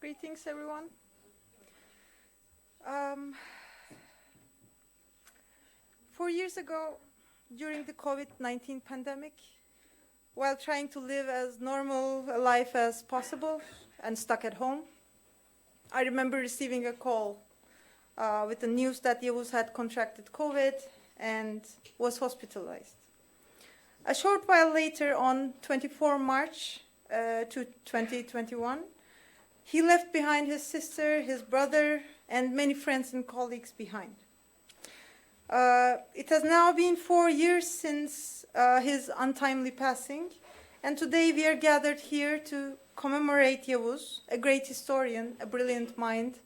Greetings, everyone. Four years ago, during the COVID-19 pandemic, while trying to live as normal a life as possible and stuck at home, I remember receiving a call with the news that Yavuz had contracted COVID and was hospitalized. A short while later, on 24 March 2021, he left behind his sister, his brother, and many friends and colleagues behind. It has now been 4 years since his untimely passing, and today we are gathered here to commemorate Yavuz, a great historian, a brilliant mind,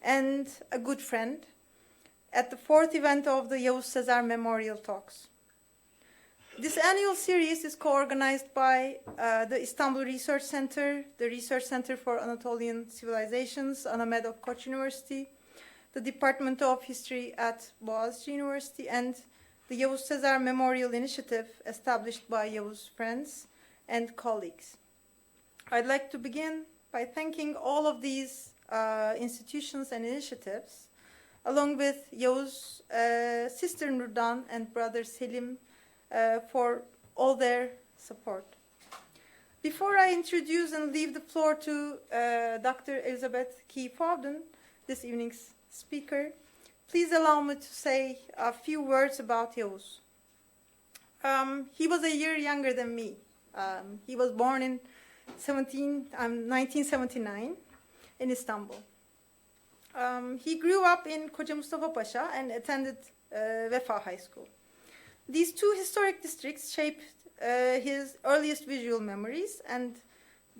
and a good friend, at the fourth event of the Yavuz Sezer Memorial Talks. This annual series is co-organized by the Istanbul Research Center, the Research Center for Anatolian Civilizations, ANAMED of Koç University, the Department of History at Boğaziçi University, and the Yavuz Sezer Memorial Initiative established by Yavuz's friends and colleagues. I'd like to begin by thanking all of these institutions and initiatives, along with Yavuz's sister Nurdan and brother Selim, for all their support. Before I introduce and leave the floor to Dr. Elizabeth Key Fowden, this evening's speaker, please allow me to say a few words about Yavuz. He was a year younger than me. He was born in 1979 in Istanbul. He grew up in Koca Mustafa Pasha and attended Vefa High School. These two historic districts shaped his earliest visual memories and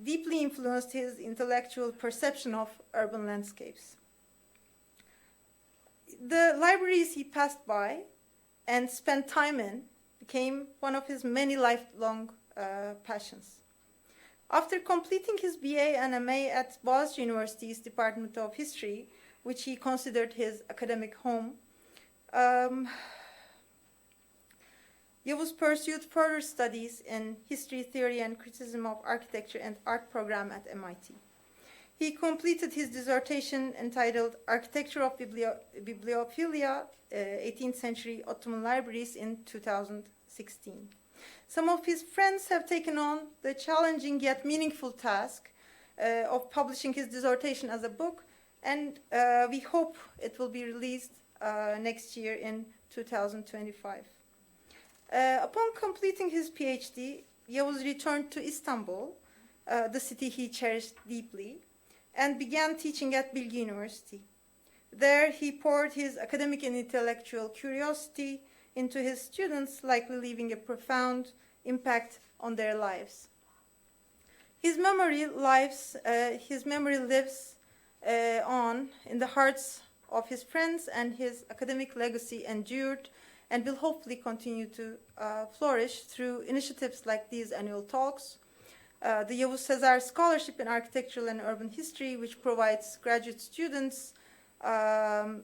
deeply influenced his intellectual perception of urban landscapes. The libraries he passed by and spent time in became one of his many lifelong passions. After completing his BA and MA at Boğaziçi University's Department of History, which he considered his academic home, Yavuz pursued further studies in history, theory, and criticism of architecture and art program at MIT. He completed his dissertation entitled Architecture of Bibliophilia, 18th Century Ottoman Libraries in 2016. Some of his friends have taken on the challenging yet meaningful task of publishing his dissertation as a book, and we hope it will be released next year in 2025. Upon completing his PhD, Yavuz returned to Istanbul, the city he cherished deeply, and began teaching at Bilgi University. There, he poured his academic and intellectual curiosity into his students, likely leaving a profound impact on their lives. His memory lives on in the hearts of his friends, and his academic legacy endured and will hopefully continue to flourish through initiatives like these annual talks, the Yavuz Sezer Scholarship in Architectural and Urban History, which provides graduate students at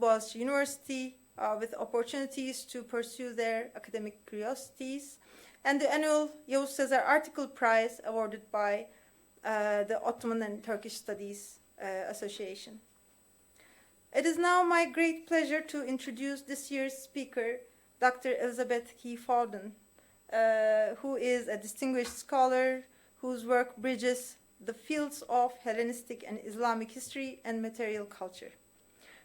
Boğaziçi University with opportunities to pursue their academic curiosities, and the annual Yavuz Sezer Article Prize awarded by the Ottoman and Turkish Studies Association. It is now my great pleasure to introduce this year's speaker, Dr. Elizabeth Key Fowden, who is a distinguished scholar whose work bridges the fields of Hellenistic and Islamic history and material culture.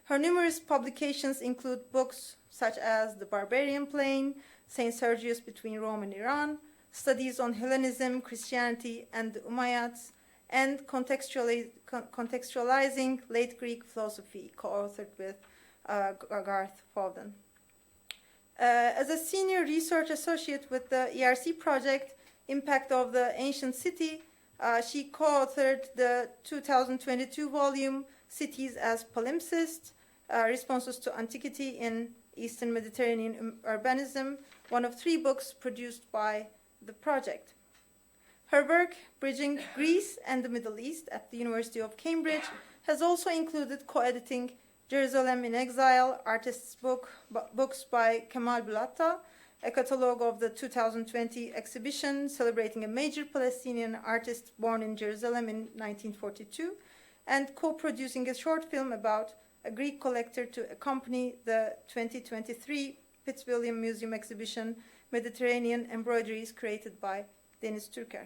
Her numerous publications include books such as The Barbarian Plain, Saint Sergius Between Rome and Iran, Studies on Hellenism, Christianity, and the Umayyads, and Contextualizing Late Greek Philosophy, co-authored with Garth Fowden. As a senior research associate with the ERC project, Impact of the Ancient City, she co-authored the 2022 volume, Cities as Palimpsest, Responses to Antiquity in Eastern Mediterranean Urbanism, one of 3 books produced by the project. Her work, Bridging Greece and the Middle East at the University of Cambridge, has also included co-editing Jerusalem in Exile, Artists' Books by Kemal Bulatta, a catalogue of the 2020 exhibition celebrating a major Palestinian artist born in Jerusalem in 1942, and co-producing a short film about a Greek collector to accompany the 2023 Fitzwilliam Museum exhibition, Mediterranean Embroideries, created by Deniz Türker.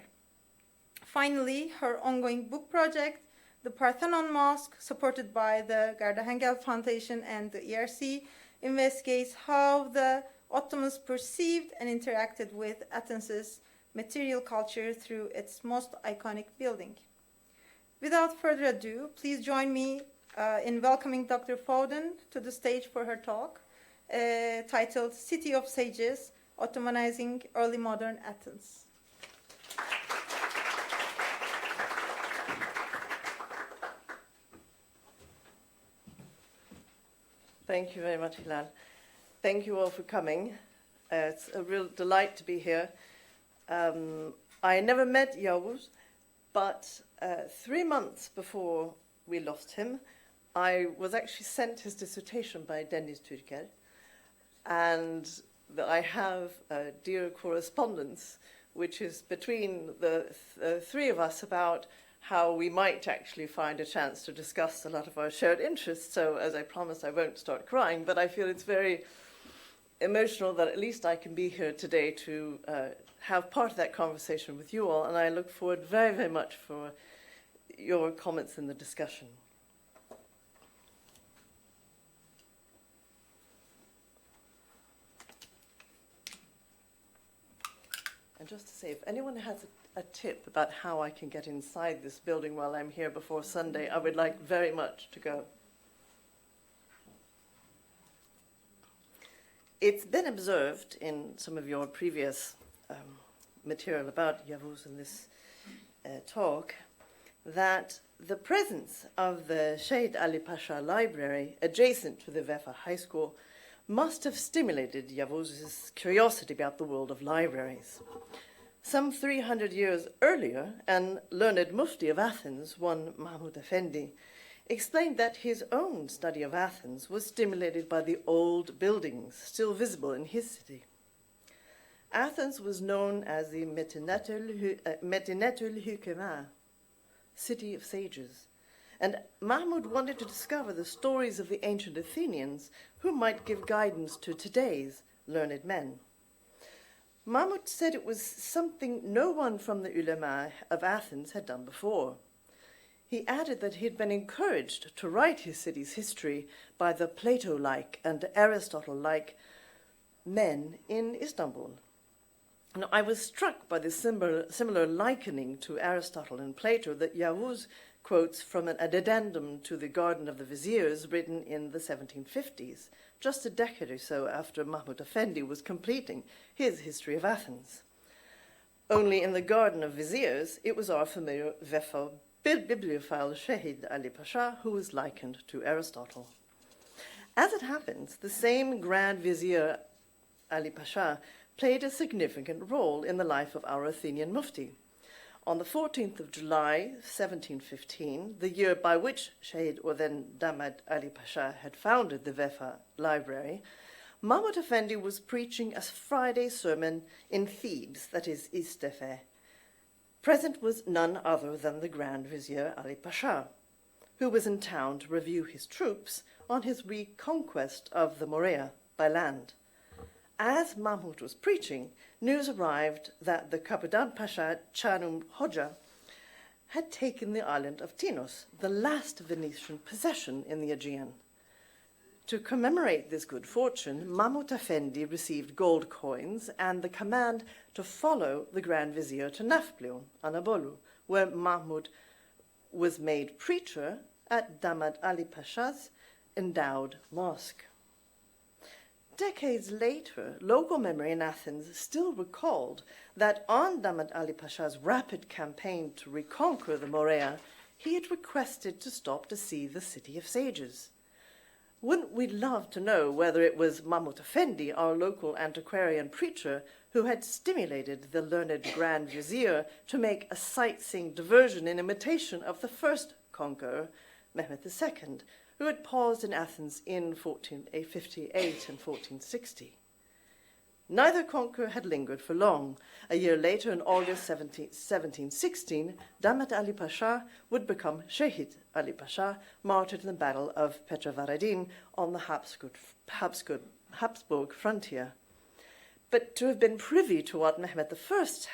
Finally, her ongoing book project, The Parthenon Mosque, supported by the Garda Hengel Foundation and the ERC, investigates how the Ottomans perceived and interacted with Athens's material culture through its most iconic building. Without further ado, please join me in welcoming Dr. Fowden to the stage for her talk, titled City of Sages, Ottomanizing Early Modern Athens. Thank you very much, Hilal. Thank you all for coming. It's a real delight to be here. I never met Yavuz, but 3 months before we lost him, I was actually sent his dissertation by Deniz Türker, and I have a dear correspondence, which is between the three of us about how we might actually find a chance to discuss a lot of our shared interests. So, as I promised, I won't start crying, but I feel it's very emotional that at least I can be here today to have part of that conversation with you all, and I look forward very, very much for your comments in the discussion. And just to say, if anyone has a tip about how I can get inside this building while I'm here before Sunday, I would like very much to go. It's been observed in some of your previous material about Yavuz in this talk that the presence of the Shahid Ali Pasha Library adjacent to the Vefa High School must have stimulated Yavuz's curiosity about the world of libraries. Some 300 years earlier, an learned mufti of Athens, one Mahmud Effendi, explained that his own study of Athens was stimulated by the old buildings still visible in his city. Athens was known as the Medinetul Hükema, city of sages, and Mahmud wanted to discover the stories of the ancient Athenians who might give guidance to today's learned men. Mahmud said it was something no one from the ulama of Athens had done before. He added that he had been encouraged to write his city's history by the Plato-like and Aristotle-like men in Istanbul. Now, I was struck by the similar likening to Aristotle and Plato that Yavuz quotes from an addendum to the Garden of the Viziers written in the 1750s, just a decade or so after Mahmud Effendi was completing his history of Athens. Only in the Garden of Viziers, it was our familiar Vefa bibliophile Shahid Ali Pasha who was likened to Aristotle. As it happens, the same Grand Vizier Ali Pasha played a significant role in the life of our Athenian mufti. On the 14th of July, 1715, the year by which Shahid or then Damat Ali Pasha had founded the Vefa Library, Mahmud Effendi was preaching a Friday sermon in Thebes, that is Istefe. Present was none other than the Grand Vizier Ali Pasha, who was in town to review his troops on his reconquest of the Morea by land. As Mahmud was preaching, news arrived that the Kapitan Pasha Chanum Hoja had taken the island of Tinos, the last Venetian possession in the Aegean. To commemorate this good fortune, Mahmud Effendi received gold coins and the command to follow the Grand Vizier to Nafplion, Anadolu, where Mahmud was made preacher at Damat Ali Pasha's endowed mosque. Decades later, local memory in Athens still recalled that on Damat Ali Pasha's rapid campaign to reconquer the Morea, he had requested to stop to see the city of sages. Wouldn't we love to know whether it was Mahmud Effendi, our local antiquarian preacher, who had stimulated the learned Grand Vizier to make a sightseeing diversion in imitation of the first conqueror, Mehmed II, who had paused in Athens in 1458 and 1460. Neither conqueror had lingered for long. A year later, in August 1716, Damat Ali Pasha would become Shahid Ali Pasha, martyred in the Battle of Petrovaradin on the Habsburg frontier. But to have been privy to what Mehmed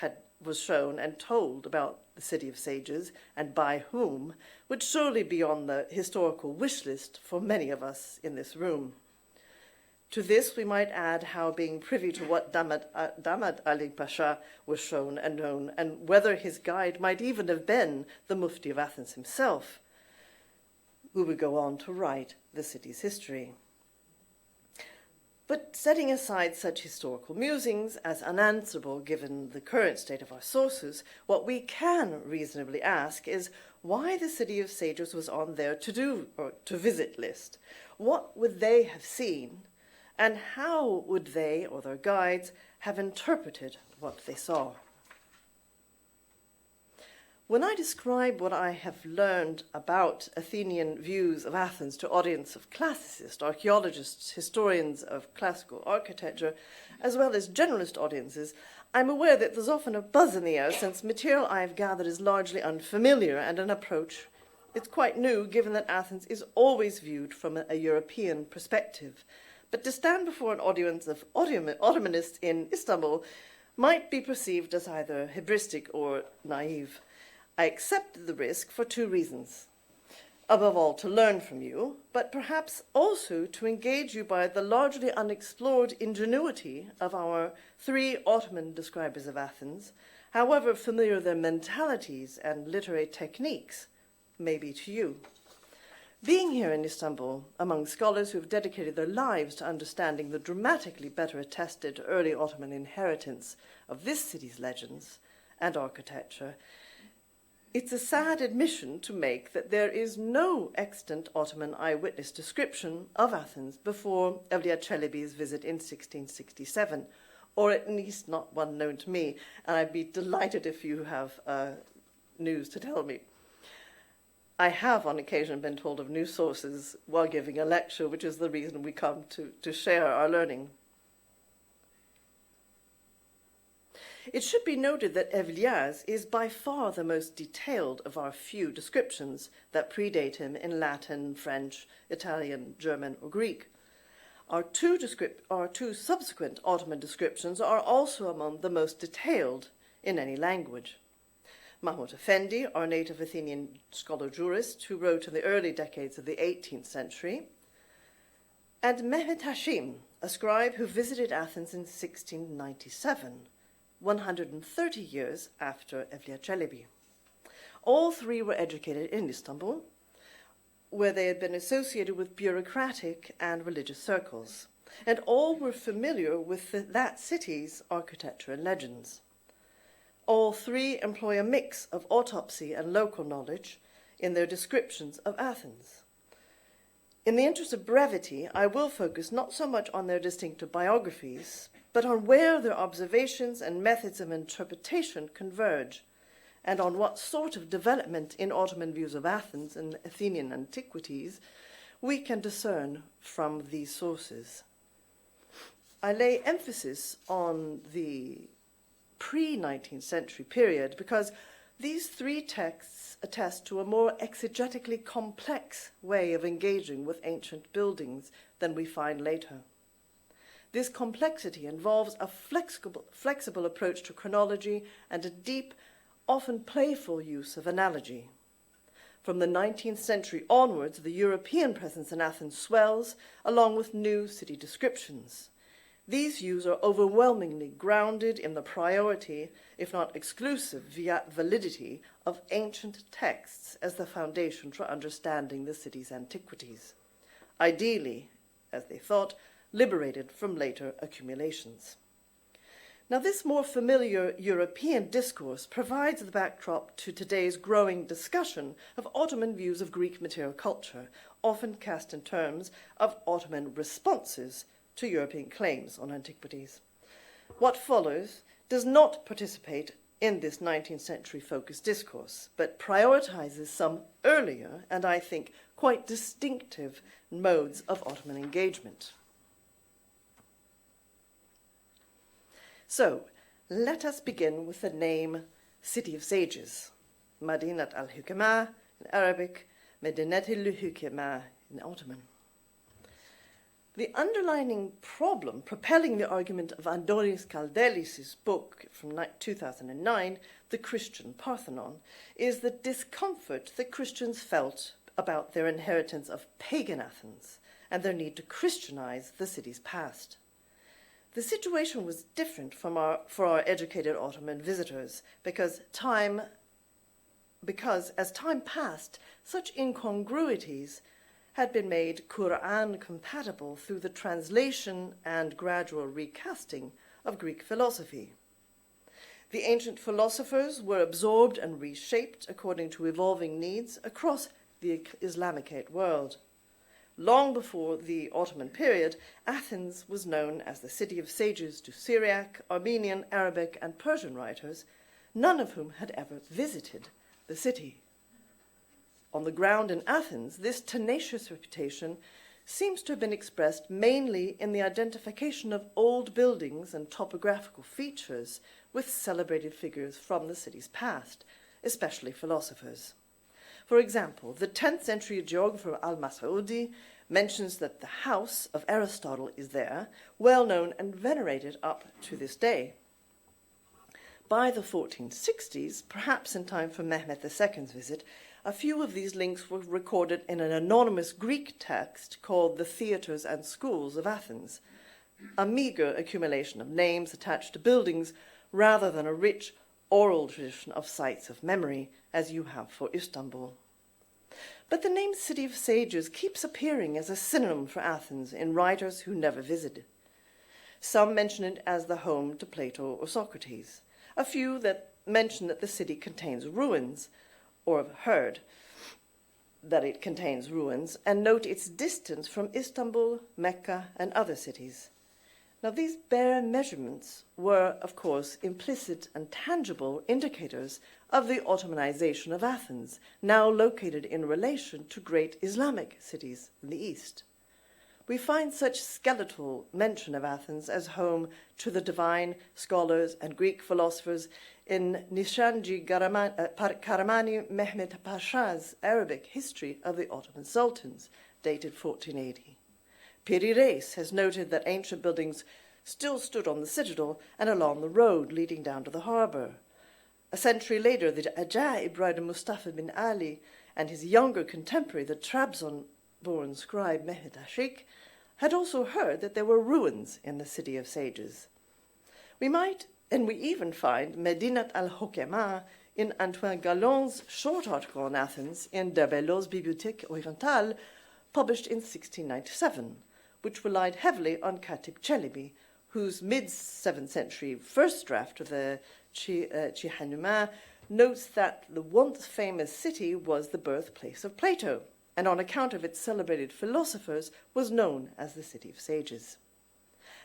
I was shown and told about the city of sages, and by whom, would surely be on the historical wish list for many of us in this room. To this we might add how being privy to what Damat Ali Pasha was shown and known, and whether his guide might even have been the Mufti of Athens himself, who would go on to write the city's history. But setting aside such historical musings as unanswerable given the current state of our sources, what we can reasonably ask is why the city of sages was on their to visit list. What would they have seen? And how would they, or their guides, have interpreted what they saw? When I describe what I have learned about Athenian views of Athens to audience of classicists, archaeologists, historians of classical architecture, as well as generalist audiences, I'm aware that there's often a buzz in the air since material I have gathered is largely unfamiliar and an approach it's quite new given that Athens is always viewed from a European perspective. But to stand before an audience of Ottomanists in Istanbul might be perceived as either hybristic or naive. I accepted the risk for two reasons. Above all, to learn from you, but perhaps also to engage you by the largely unexplored ingenuity of our three Ottoman describers of Athens, however familiar their mentalities and literary techniques may be to you. Being here in Istanbul, among scholars who have dedicated their lives to understanding the dramatically better attested early Ottoman inheritance of this city's legends and architecture, it's a sad admission to make that there is no extant Ottoman eyewitness description of Athens before Evliya Çelebi's visit in 1667, or at least not one known to me, and I'd be delighted if you have news to tell me. I have on occasion been told of new sources while giving a lecture, which is the reason we come to share our learning. It should be noted that Evliya's is by far the most detailed of our few descriptions that predate him in Latin, French, Italian, German, or Greek. Our two subsequent Ottoman descriptions are also among the most detailed in any language. Mahmud Effendi, our native Athenian scholar-jurist who wrote in the early decades of the 18th century, and Mehmet Hashim, a scribe who visited Athens in 1697, 130 years after Evliya Çelebi. All three were educated in Istanbul, where they had been associated with bureaucratic and religious circles, and all were familiar with that city's architecture and legends. All three employ a mix of autopsy and local knowledge in their descriptions of Athens. In the interest of brevity, I will focus not so much on their distinctive biographies, but on where their observations and methods of interpretation converge, and on what sort of development in Ottoman views of Athens and Athenian antiquities we can discern from these sources. I lay emphasis on the pre-19th century period because these three texts attest to a more exegetically complex way of engaging with ancient buildings than we find later. This complexity involves a flexible approach to chronology and a deep, often playful use of analogy. From the 19th century onwards, the European presence in Athens swells, along with new city descriptions. These views are overwhelmingly grounded in the priority, if not exclusive validity, of ancient texts as the foundation for understanding the city's antiquities. Ideally, as they thought, liberated from later accumulations. Now, this more familiar European discourse provides the backdrop to today's growing discussion of Ottoman views of Greek material culture, often cast in terms of Ottoman responses to European claims on antiquities. What follows does not participate in this 19th century focused discourse, but prioritizes some earlier and, I think, quite distinctive modes of Ottoman engagement. So, let us begin with the name City of Sages, Madinat al-Hukama in Arabic, Medinet al-Hukama in Ottoman. The underlying problem propelling the argument of Andonis Kaldelis' book from 2009, The Christian Parthenon, is the discomfort that Christians felt about their inheritance of pagan Athens and their need to Christianize the city's past. The situation was different for our educated Ottoman visitors because as time passed, such incongruities had been made Quran compatible through the translation and gradual recasting of Greek philosophy. The ancient philosophers were absorbed and reshaped according to evolving needs across the Islamicate world. Long before the Ottoman period, Athens was known as the city of sages to Syriac, Armenian, Arabic, and Persian writers, none of whom had ever visited the city. On the ground in Athens, this tenacious reputation seems to have been expressed mainly in the identification of old buildings and topographical features with celebrated figures from the city's past, especially philosophers. For example, the 10th century geographer al-Masaudi mentions that the house of Aristotle is there, well known and venerated up to this day. By the 1460s, perhaps in time for Mehmet II's visit, a few of these links were recorded in an anonymous Greek text called The Theatres and Schools of Athens, a meager accumulation of names attached to buildings rather than a rich oral tradition of sites of memory, as you have for Istanbul. But the name City of Sages keeps appearing as a synonym for Athens in writers who never visited. Some mention it as the home to Plato or Socrates. A few that mention that the city contains ruins, or have heard that it contains ruins, and note its distance from Istanbul, Mecca, and other cities. Now, these bare measurements were, of course, implicit and tangible indicators of the Ottomanization of Athens, now located in relation to great Islamic cities in the East. We find such skeletal mention of Athens as home to the divine scholars and Greek philosophers in Nishanji Karamani Mehmet Pasha's Arabic History of the Ottoman Sultans, dated 1480. Piri Reis has noted that ancient buildings still stood on the citadel and along the road leading down to the harbour. A century later, the Ajaib writer Mustafa bin Ali and his younger contemporary, the Trabzon-born scribe Mehmet Ashik, had also heard that there were ruins in the City of Sages. We even find Medinat al-Hokema in Antoine Galland's short article on Athens in Derbelot's Bibliothèque Orientale, published in 1697, which relied heavily on Khatib Çelebi, whose mid-7th century first draft of the Cihanuma notes that the once famous city was the birthplace of Plato, and on account of its celebrated philosophers was known as the City of Sages.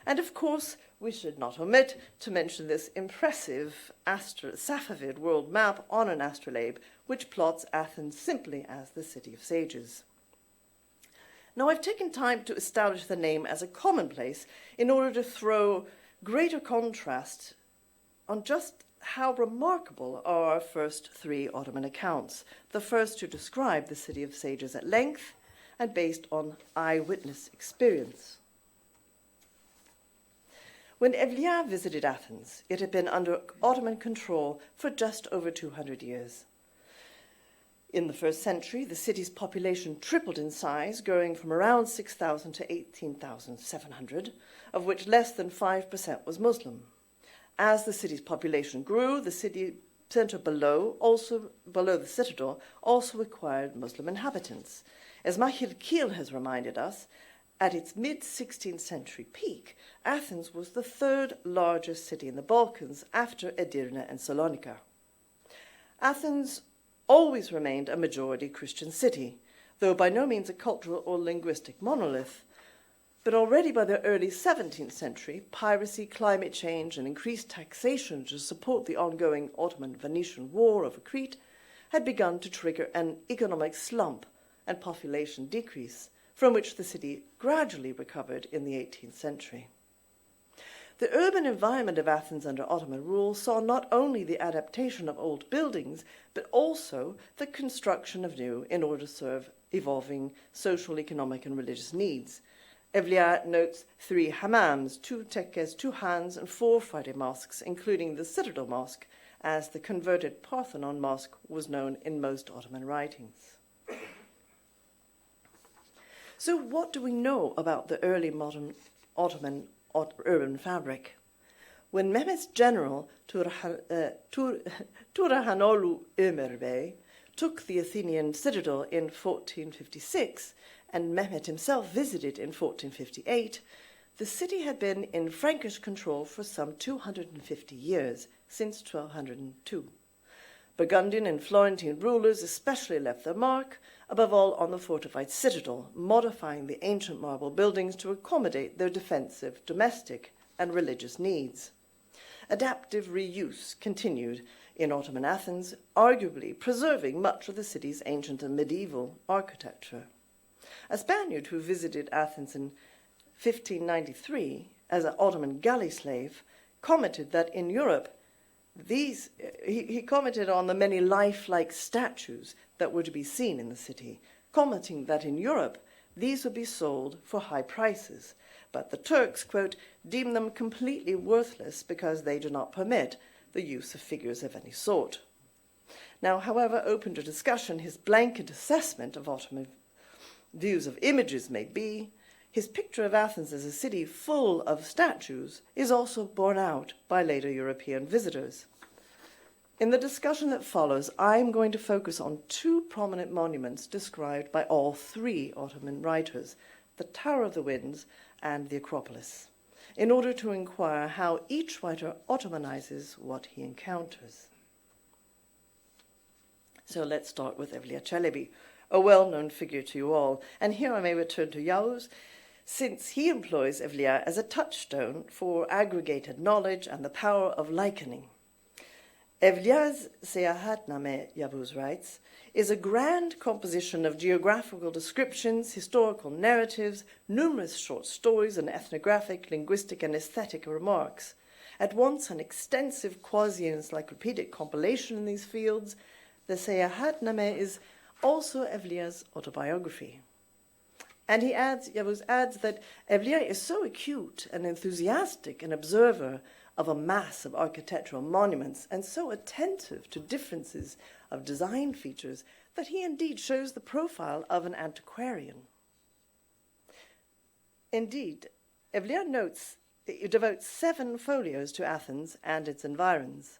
And of course, we should not omit to mention this impressive Safavid world map on an astrolabe, which plots Athens simply as the City of Sages. Now, I've taken time to establish the name as a commonplace in order to throw greater contrast on just how remarkable are our first three Ottoman accounts, the first to describe the City of Sages at length and based on eyewitness experience. When Evliya visited Athens, it had been under Ottoman control for just over 200 years. In the first century, the city's population tripled in size, growing from around 6,000 to 18,700, of which less than 5% was Muslim. As the city's population grew, the city centre below the citadel, also acquired Muslim inhabitants. As Mahir Keel has reminded us, at its mid-16th century peak, Athens was the third largest city in the Balkans after Edirne and Salonika. Athens always remained a majority Christian city, though by no means a cultural or linguistic monolith. But already by the early 17th century, piracy, climate change, and increased taxation to support the ongoing Ottoman-Venetian War over Crete had begun to trigger an economic slump and population decrease, from which the city gradually recovered in the 18th century. The urban environment of Athens under Ottoman rule saw not only the adaptation of old buildings, but also the construction of new in order to serve evolving social, economic, and religious needs. Evliya notes 3 hammams, 2 tekkes, 2 hans, and 4 Friday mosques, including the Citadel Mosque, as the converted Parthenon Mosque was known in most Ottoman writings. So what do we know about the early modern Ottoman urban fabric? When Mehmet's general Turhanolu Ömer Bey took the Athenian citadel in 1456, and Mehmet himself visited in 1458, the city had been in Frankish control for some 250 years, since 1202. Burgundian and Florentine rulers especially left their mark, above all on the fortified citadel, modifying the ancient marble buildings to accommodate their defensive, domestic, and religious needs. Adaptive reuse continued in Ottoman Athens, arguably preserving much of the city's ancient and medieval architecture. A Spaniard who visited Athens in 1593 as an Ottoman galley slave commented that in Europe, he commented on the many lifelike statues that were to be seen in the city, commenting that in Europe these would be sold for high prices, but the Turks, quote, deem them completely worthless because they do not permit the use of figures of any sort. Now, however open to discussion his blanket assessment of Ottoman views of images may be, his picture of Athens as a city full of statues is also borne out by later European visitors. In the discussion that follows, I'm going to focus on 2 prominent monuments described by all 3 Ottoman writers, the Tower of the Winds and the Acropolis, in order to inquire how each writer Ottomanizes what he encounters. So let's start with Evliya Çelebi, a well-known figure to you all, and here I may return to Yavuz, since he employs Evliya as a touchstone for aggregated knowledge and the power of likening. Evliya's Seyahatname, Yavuz writes, is a grand composition of geographical descriptions, historical narratives, numerous short stories, and ethnographic, linguistic, and aesthetic remarks. At once an extensive quasi-encyclopedic compilation in these fields, the Seyahatname is also Evliya's autobiography. And Yavuz adds that Evliya is so acute and enthusiastic an observer of a mass of architectural monuments and so attentive to differences of design features that he indeed shows the profile of an antiquarian. Indeed, Evliya devotes 7 folios to Athens and its environs.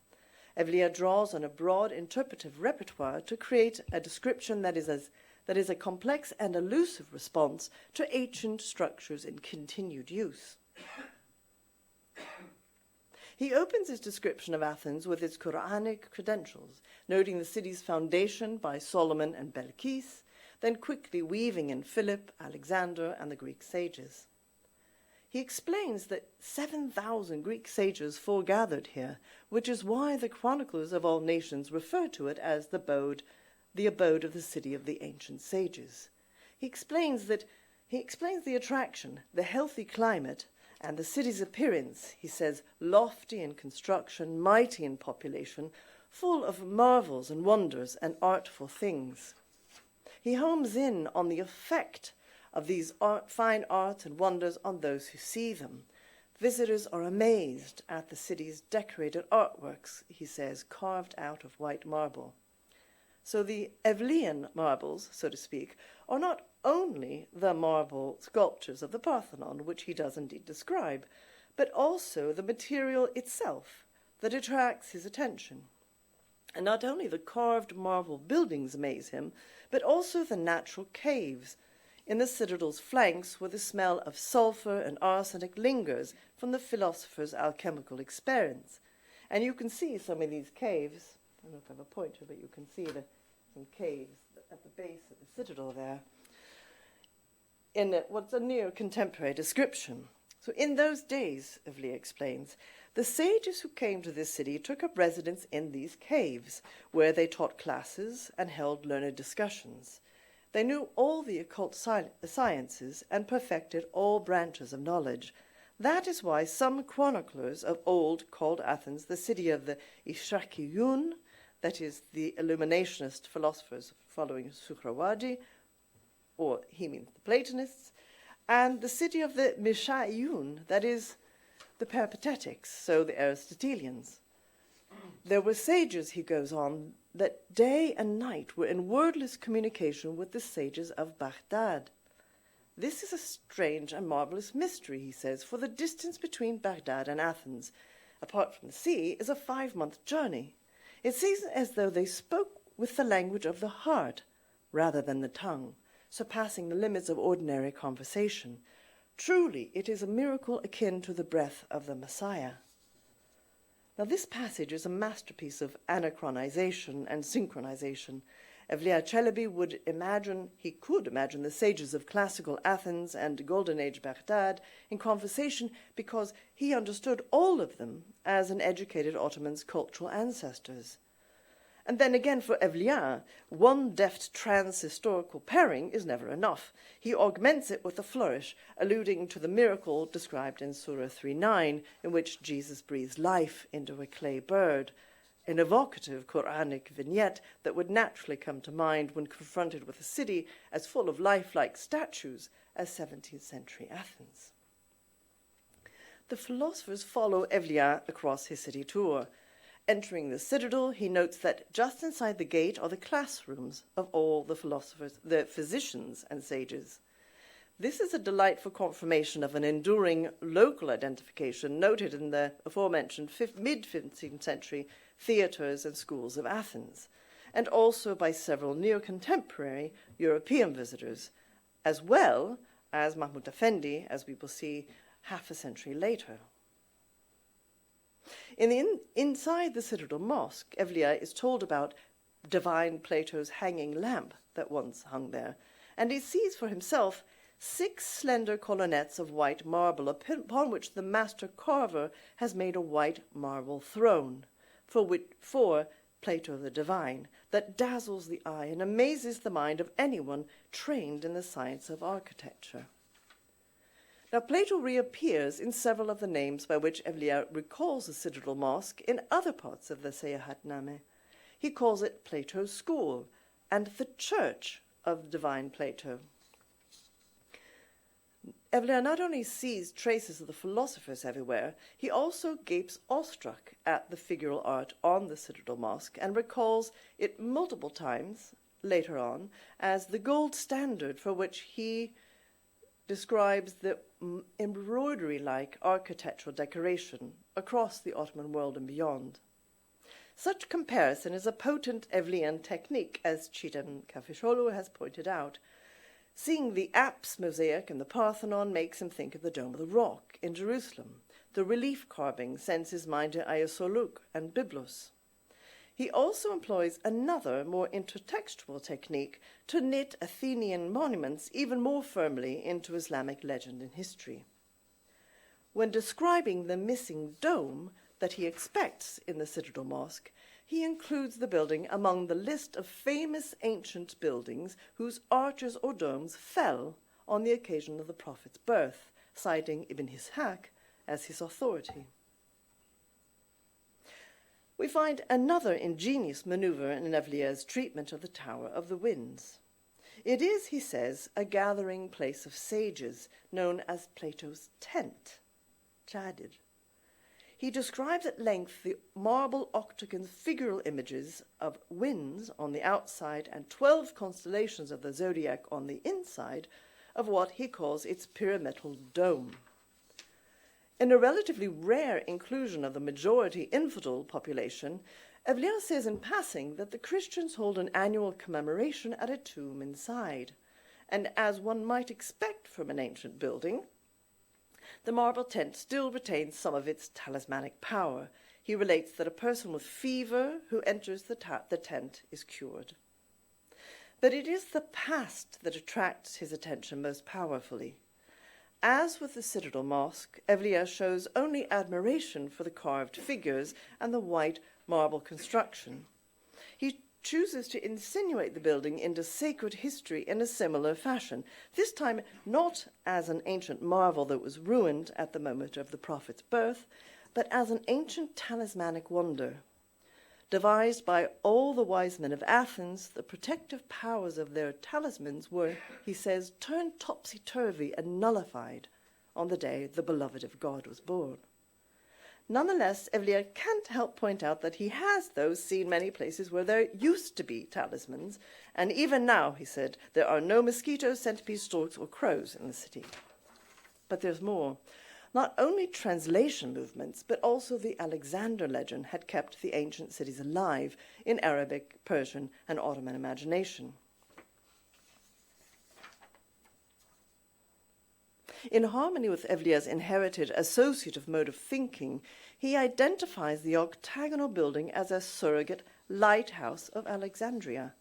Evliya draws on a broad interpretive repertoire to create a description that is a complex and elusive response to ancient structures in continued use. He opens his description of Athens with its Quranic credentials, noting the city's foundation by Solomon and Belkis, then quickly weaving in Philip, Alexander, and the Greek sages. He explains that 7,000 Greek sages foregathered here, which is why the chroniclers of all nations refer to it as the abode of the city of the ancient sages. He explains the attraction, the healthy climate, and the city's appearance, he says, lofty in construction, mighty in population, full of marvels and wonders and artful things. He homes in on the effect of these fine arts and wonders on those who see them. Visitors are amazed at the city's decorated artworks, he says, carved out of white marble. So the Evlian marbles, so to speak, are not only the marble sculptures of the Parthenon, which he does indeed describe, but also the material itself that attracts his attention. And not only the carved marble buildings amaze him, but also the natural caves in the citadel's flanks where the smell of sulfur and arsenic lingers from the philosopher's alchemical experience. And you can see some of these caves. I don't know if I have a pointer, but you can see some caves at the base of the citadel there in what's a near contemporary description. So in those days, Evliya explains, the sages who came to this city took up residence in these caves, where they taught classes and held learned discussions. They knew all the occult sciences and perfected all branches of knowledge. That is why some chroniclers of old called Athens the city of the Ishraqiyun, that is, the illuminationist philosophers following Suhrawardi, or he means the Platonists, and the city of the Misha'iyun, that is, the Peripatetics, so the Aristotelians. There were sages, he goes on, that day and night were in wordless communication with the sages of Baghdad. This is a strange and marvelous mystery, he says, for the distance between Baghdad and Athens, apart from the sea, is a 5-month journey. It seems as though they spoke with the language of the heart rather than the tongue, surpassing the limits of ordinary conversation. Truly, it is a miracle akin to the breath of the Messiah. Now, this passage is a masterpiece of anachronization and synchronization. Evliya Çelebi could imagine the sages of classical Athens and Golden Age Baghdad in conversation because he understood all of them as an educated Ottoman's cultural ancestors. And then again, for Evliya, one deft trans-historical pairing is never enough. He augments it with a flourish, alluding to the miracle described in Surah 3:9, in which Jesus breathes life into a clay bird, an evocative Quranic vignette that would naturally come to mind when confronted with a city as full of lifelike statues as 17th century Athens. The philosophers follow Evliya across his city tour. Entering the citadel, he notes that just inside the gate are the classrooms of all the philosophers, the physicians and sages. This is a delightful confirmation of an enduring local identification noted in the aforementioned mid-15th century theatres and schools of Athens, and also by several near-contemporary European visitors, as well as Mahmud Effendi, as we will see half a century later. Inside the Citadel Mosque, Evliya is told about divine Plato's hanging lamp that once hung there, and he sees for himself 6 slender colonnettes of white marble upon which the master carver has made a white marble throne for Plato the divine that dazzles the eye and amazes the mind of anyone trained in the science of architecture. Now, Plato reappears in several of the names by which Evliya recalls the Citadel Mosque in other parts of the Seyahatname. He calls it Plato's School and the Church of Divine Plato. Evliya not only sees traces of the philosophers everywhere, he also gapes awestruck at the figural art on the Citadel Mosque and recalls it multiple times later on as the gold standard for which he describes the embroidery-like architectural decoration across the Ottoman world and beyond. Such comparison is a potent Evliyan technique, as Çiğdem Kafişoğlu has pointed out. Seeing the apse mosaic in the Parthenon makes him think of the Dome of the Rock in Jerusalem. The relief carving sends his mind to Hagia Sophia and Byblos. He also employs another, more intertextual technique to knit Athenian monuments even more firmly into Islamic legend and history. When describing the missing dome that he expects in the Citadel Mosque, he includes the building among the list of famous ancient buildings whose arches or domes fell on the occasion of the Prophet's birth, citing Ibn Ishaq as his authority. We find another ingenious maneuver in Evliya's treatment of the Tower of the Winds. It is, he says, a gathering place of sages, known as Plato's tent, Chadir. He describes at length the marble octagon's figural images of winds on the outside and 12 constellations of the zodiac on the inside of what he calls its pyramidal dome. In a relatively rare inclusion of the majority infidel population, Evliya says in passing that the Christians hold an annual commemoration at a tomb inside, and as one might expect from an ancient building, the marble tent still retains some of its talismanic power. He relates that a person with fever who enters the tent is cured. But it is the past that attracts his attention most powerfully. As with the Citadel Mosque, Evliya shows only admiration for the carved figures and the white marble construction. He chooses to insinuate the building into sacred history in a similar fashion, this time not as an ancient marvel that was ruined at the moment of the prophet's birth, but as an ancient talismanic wonder. Devised by all the wise men of Athens, the protective powers of their talismans were, he says, turned topsy-turvy and nullified on the day the beloved of God was born. Nonetheless, Evliya can't help point out that he has, though, seen many places where there used to be talismans, and even now, he said, there are no mosquitoes, centipedes, storks, or crows in the city. But there's more. Not only translation movements, but also the Alexander legend had kept the ancient cities alive in Arabic, Persian, and Ottoman imagination. In harmony with Evliya's inherited associative mode of thinking, he identifies the octagonal building as a surrogate lighthouse of Alexandria.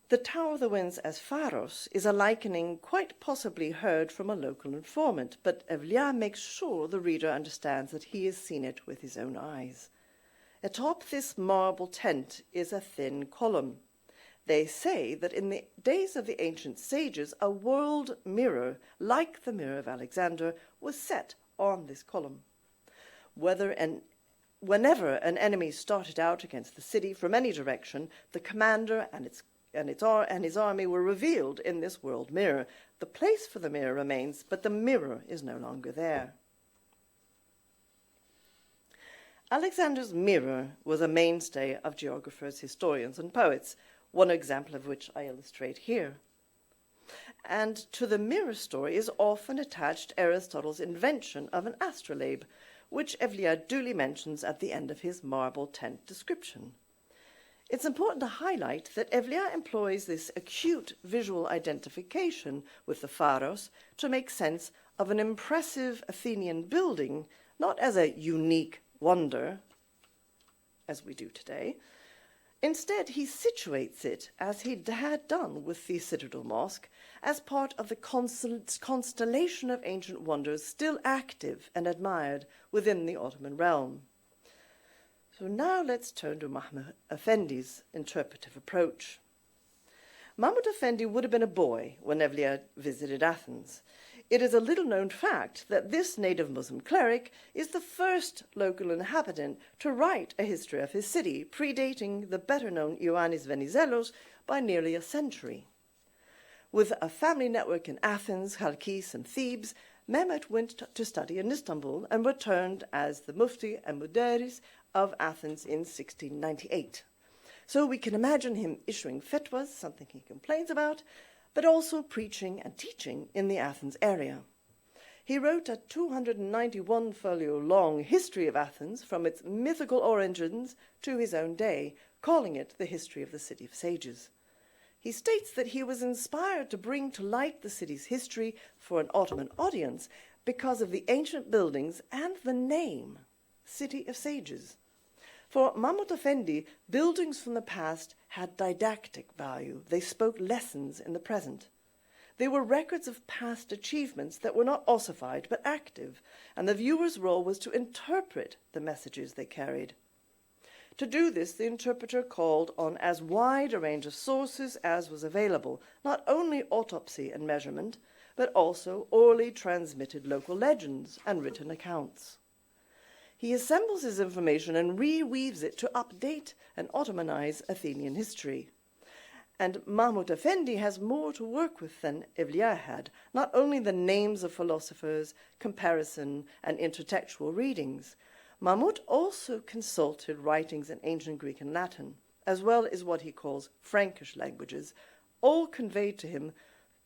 The Tower of the Winds as Pharos is a likening quite possibly heard from a local informant, but Evliya makes sure the reader understands that he has seen it with his own eyes. Atop this marble tent is a thin column. They say that in the days of the ancient sages, a world mirror, like the mirror of Alexander, was set on this column. Whenever an enemy started out against the city from any direction, the commander and his army were revealed in this world mirror. The place for the mirror remains, but the mirror is no longer there. Alexander's mirror was a mainstay of geographers, historians, and poets, one example of which I illustrate here. And to the mirror story is often attached Aristotle's invention of an astrolabe, which Evliya duly mentions at the end of his marble tent description. It's important to highlight that Evliya employs this acute visual identification with the Pharos to make sense of an impressive Athenian building, not as a unique wonder, as we do today. Instead, he situates it, as he had done with the Citadel Mosque, as part of the constellation of ancient wonders still active and admired within the Ottoman realm. So now let's turn to Mahmud Effendi's interpretive approach. Mahmud Effendi would have been a boy when Evliya visited Athens. It is a little-known fact that this native Muslim cleric is the first local inhabitant to write a history of his city, predating the better-known Ioannis Venizelos by nearly a century. With a family network in Athens, Chalkis, and Thebes, Mehmet went to study in Istanbul and returned as the Mufti and Mudaris of Athens in 1698. So we can imagine him issuing fatwas, something he complains about, but also preaching and teaching in the Athens area. He wrote a 291-folio-long history of Athens from its mythical origins to his own day, calling it the history of the city of sages. He states that he was inspired to bring to light the city's history for an Ottoman audience because of the ancient buildings and the name, City of Sages. For Mahmud Effendi, buildings from the past had didactic value. They spoke lessons in the present. They were records of past achievements that were not ossified but active, and the viewer's role was to interpret the messages they carried. To do this, the interpreter called on as wide a range of sources as was available, not only autopsy and measurement, but also orally transmitted local legends and written accounts. He assembles his information and reweaves it to update and Ottomanize Athenian history. And Mahmud Effendi has more to work with than Evliya had, not only the names of philosophers, comparison, and intertextual readings. Mahmud also consulted writings in ancient Greek and Latin, as well as what he calls Frankish languages, all conveyed to him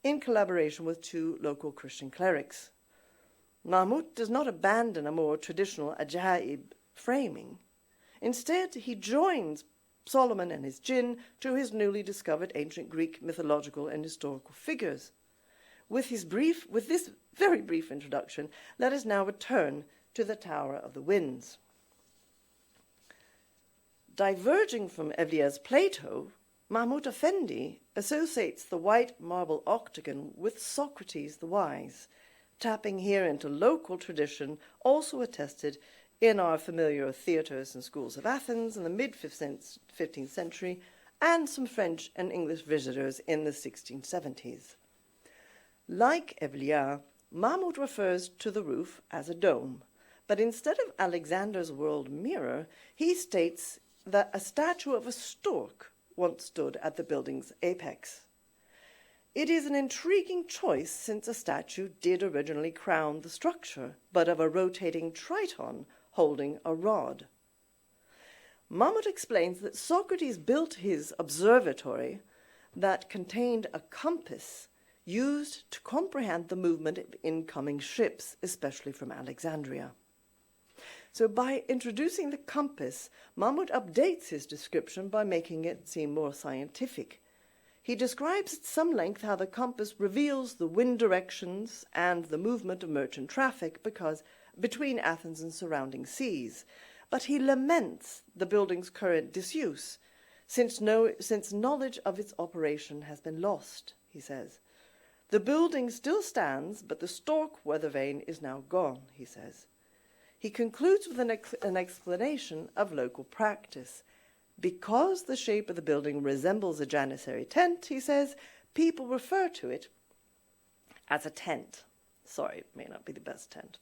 in collaboration with two local Christian clerics. Mahmud does not abandon a more traditional ajaib framing. Instead, he joins Solomon and his jinn to his newly discovered ancient Greek mythological and historical figures. With this very brief introduction, let us now return to the Tower of the Winds. Diverging from Evliya's Plato, Mahmud Effendi associates the white marble octagon with Socrates the Wise, tapping here into local tradition also attested in our familiar theatres and schools of Athens in the mid-15th century, and some French and English visitors in the 1670s. Like Evliya, Mahmud refers to the roof as a dome, but instead of Alexander's world mirror, he states that a statue of a stork once stood at the building's apex. It is an intriguing choice since a statue did originally crown the structure, but of a rotating triton holding a rod. Mahmud explains that Socrates built his observatory that contained a compass used to comprehend the movement of incoming ships, especially from Alexandria. So by introducing the compass, Mahmud updates his description by making it seem more scientific. He describes at some length how the compass reveals the wind directions and the movement of merchant traffic between Athens and surrounding seas, but he laments the building's current disuse, since knowledge of its operation has been lost, he says. The building still stands, but the stork weather vane is now gone, he says. He concludes with an explanation of local practice. Because the shape of the building resembles a janissary tent, he says, people refer to it as a tent. Sorry, it may not be the best tent,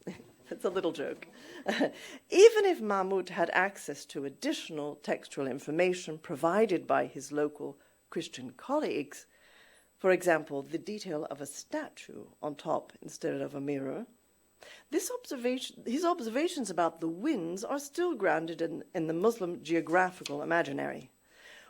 but it's a little joke. Even if Mahmud had access to additional textual information provided by his local Christian colleagues, for example, the detail of a statue on top instead of a mirror, his observations about the winds are still grounded in the Muslim geographical imaginary.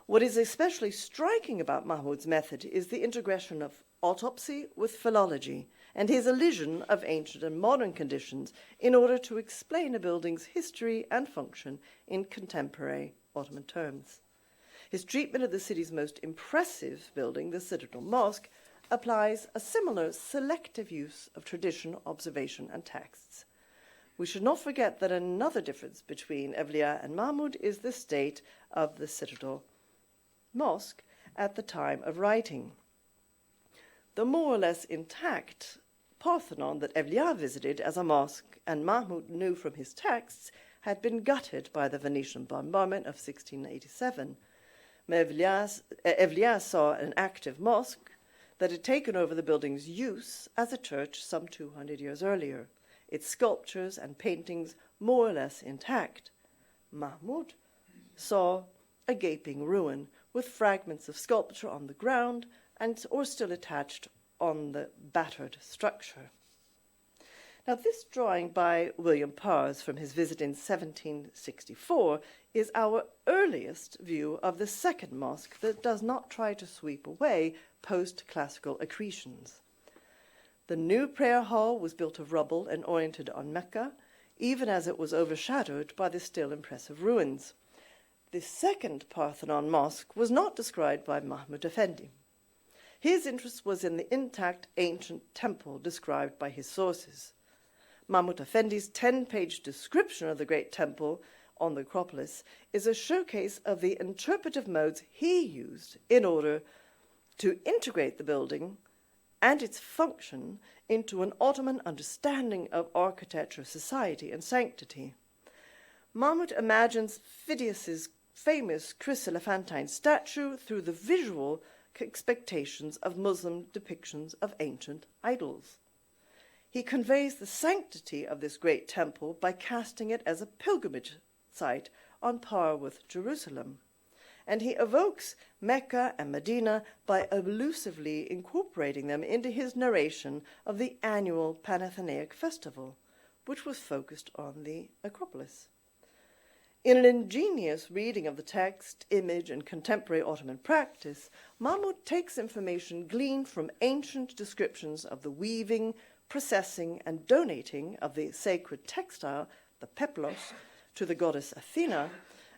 What is especially striking about Mahmud's method is the integration of autopsy with philology and his elision of ancient and modern conditions in order to explain a building's history and function in contemporary Ottoman terms. His treatment of the city's most impressive building, the Citadel Mosque, applies a similar selective use of tradition, observation, and texts. We should not forget that another difference between Evliya and Mahmud is the state of the Citadel Mosque at the time of writing. The more or less intact Parthenon that Evliya visited as a mosque and Mahmud knew from his texts had been gutted by the Venetian bombardment of 1687. Evliya saw an active mosque that had taken over the building's use as a church some 200 years earlier, its sculptures and paintings more or less intact. Mahmud saw a gaping ruin with fragments of sculpture on the ground or still attached on the battered structure. Now, this drawing by William Pars from his visit in 1764 is our earliest view of the second mosque that does not try to sweep away post-classical accretions. The new prayer hall was built of rubble and oriented on Mecca, even as it was overshadowed by the still impressive ruins. The second Parthenon mosque was not described by Mahmud Effendi. His interest was in the intact ancient temple described by his sources. Mahmud Effendi's 10-page description of the great temple on the Acropolis is a showcase of the interpretive modes he used in order to integrate the building and its function into an Ottoman understanding of architecture, society, and sanctity. Mahmud imagines Phidias's famous chryselephantine statue through the visual expectations of Muslim depictions of ancient idols. He conveys the sanctity of this great temple by casting it as a pilgrimage site on par with Jerusalem. And he evokes Mecca and Medina by elusively incorporating them into his narration of the annual Panathenaic festival, which was focused on the Acropolis. In an ingenious reading of the text, image, and contemporary Ottoman practice, Mahmud takes information gleaned from ancient descriptions of the weaving, processing, and donating of the sacred textile, the peplos, to the goddess Athena,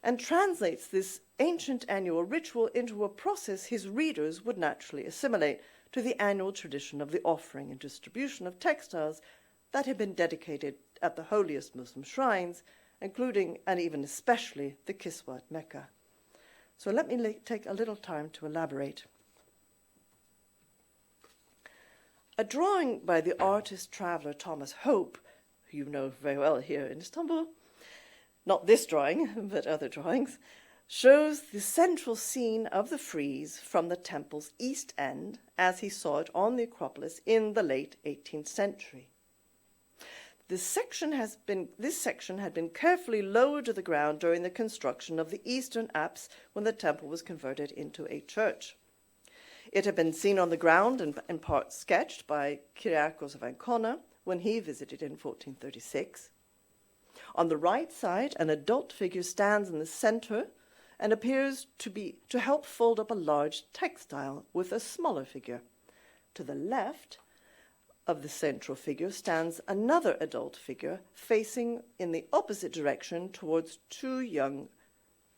and translates this ancient annual ritual into a process his readers would naturally assimilate to the annual tradition of the offering and distribution of textiles that had been dedicated at the holiest Muslim shrines, including and even especially the Kiswa at Mecca. So let me take a little time to elaborate. A drawing by the artist-traveller Thomas Hope, who you know very well here in Istanbul, not this drawing, but other drawings, shows the central scene of the frieze from the temple's east end as he saw it on the Acropolis in the late 18th century. This section had been carefully lowered to the ground during the construction of the eastern apse when the temple was converted into a church. It had been seen on the ground and in part sketched by Kyriakos of Ancona when he visited in 1436. On the right side, an adult figure stands in the center and appears to help fold up a large textile with a smaller figure. To the left of the central figure stands another adult figure facing in the opposite direction towards two young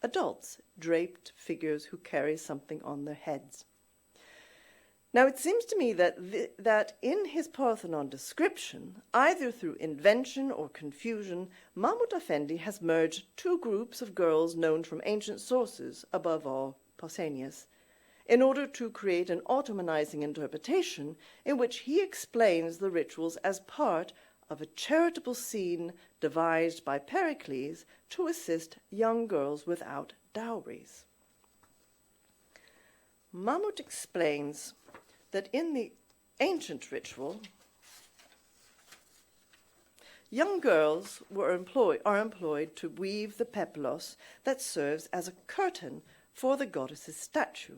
adults, draped figures who carry something on their heads. Now, it seems to me that in his Parthenon description, either through invention or confusion, Mahmud Effendi has merged two groups of girls known from ancient sources, above all Pausanias, in order to create an Ottomanizing interpretation in which he explains the rituals as part of a charitable scene devised by Pericles to assist young girls without dowries. Mahmud explains that in the ancient ritual, young girls are employed to weave the peplos that serves as a curtain for the goddess's statue.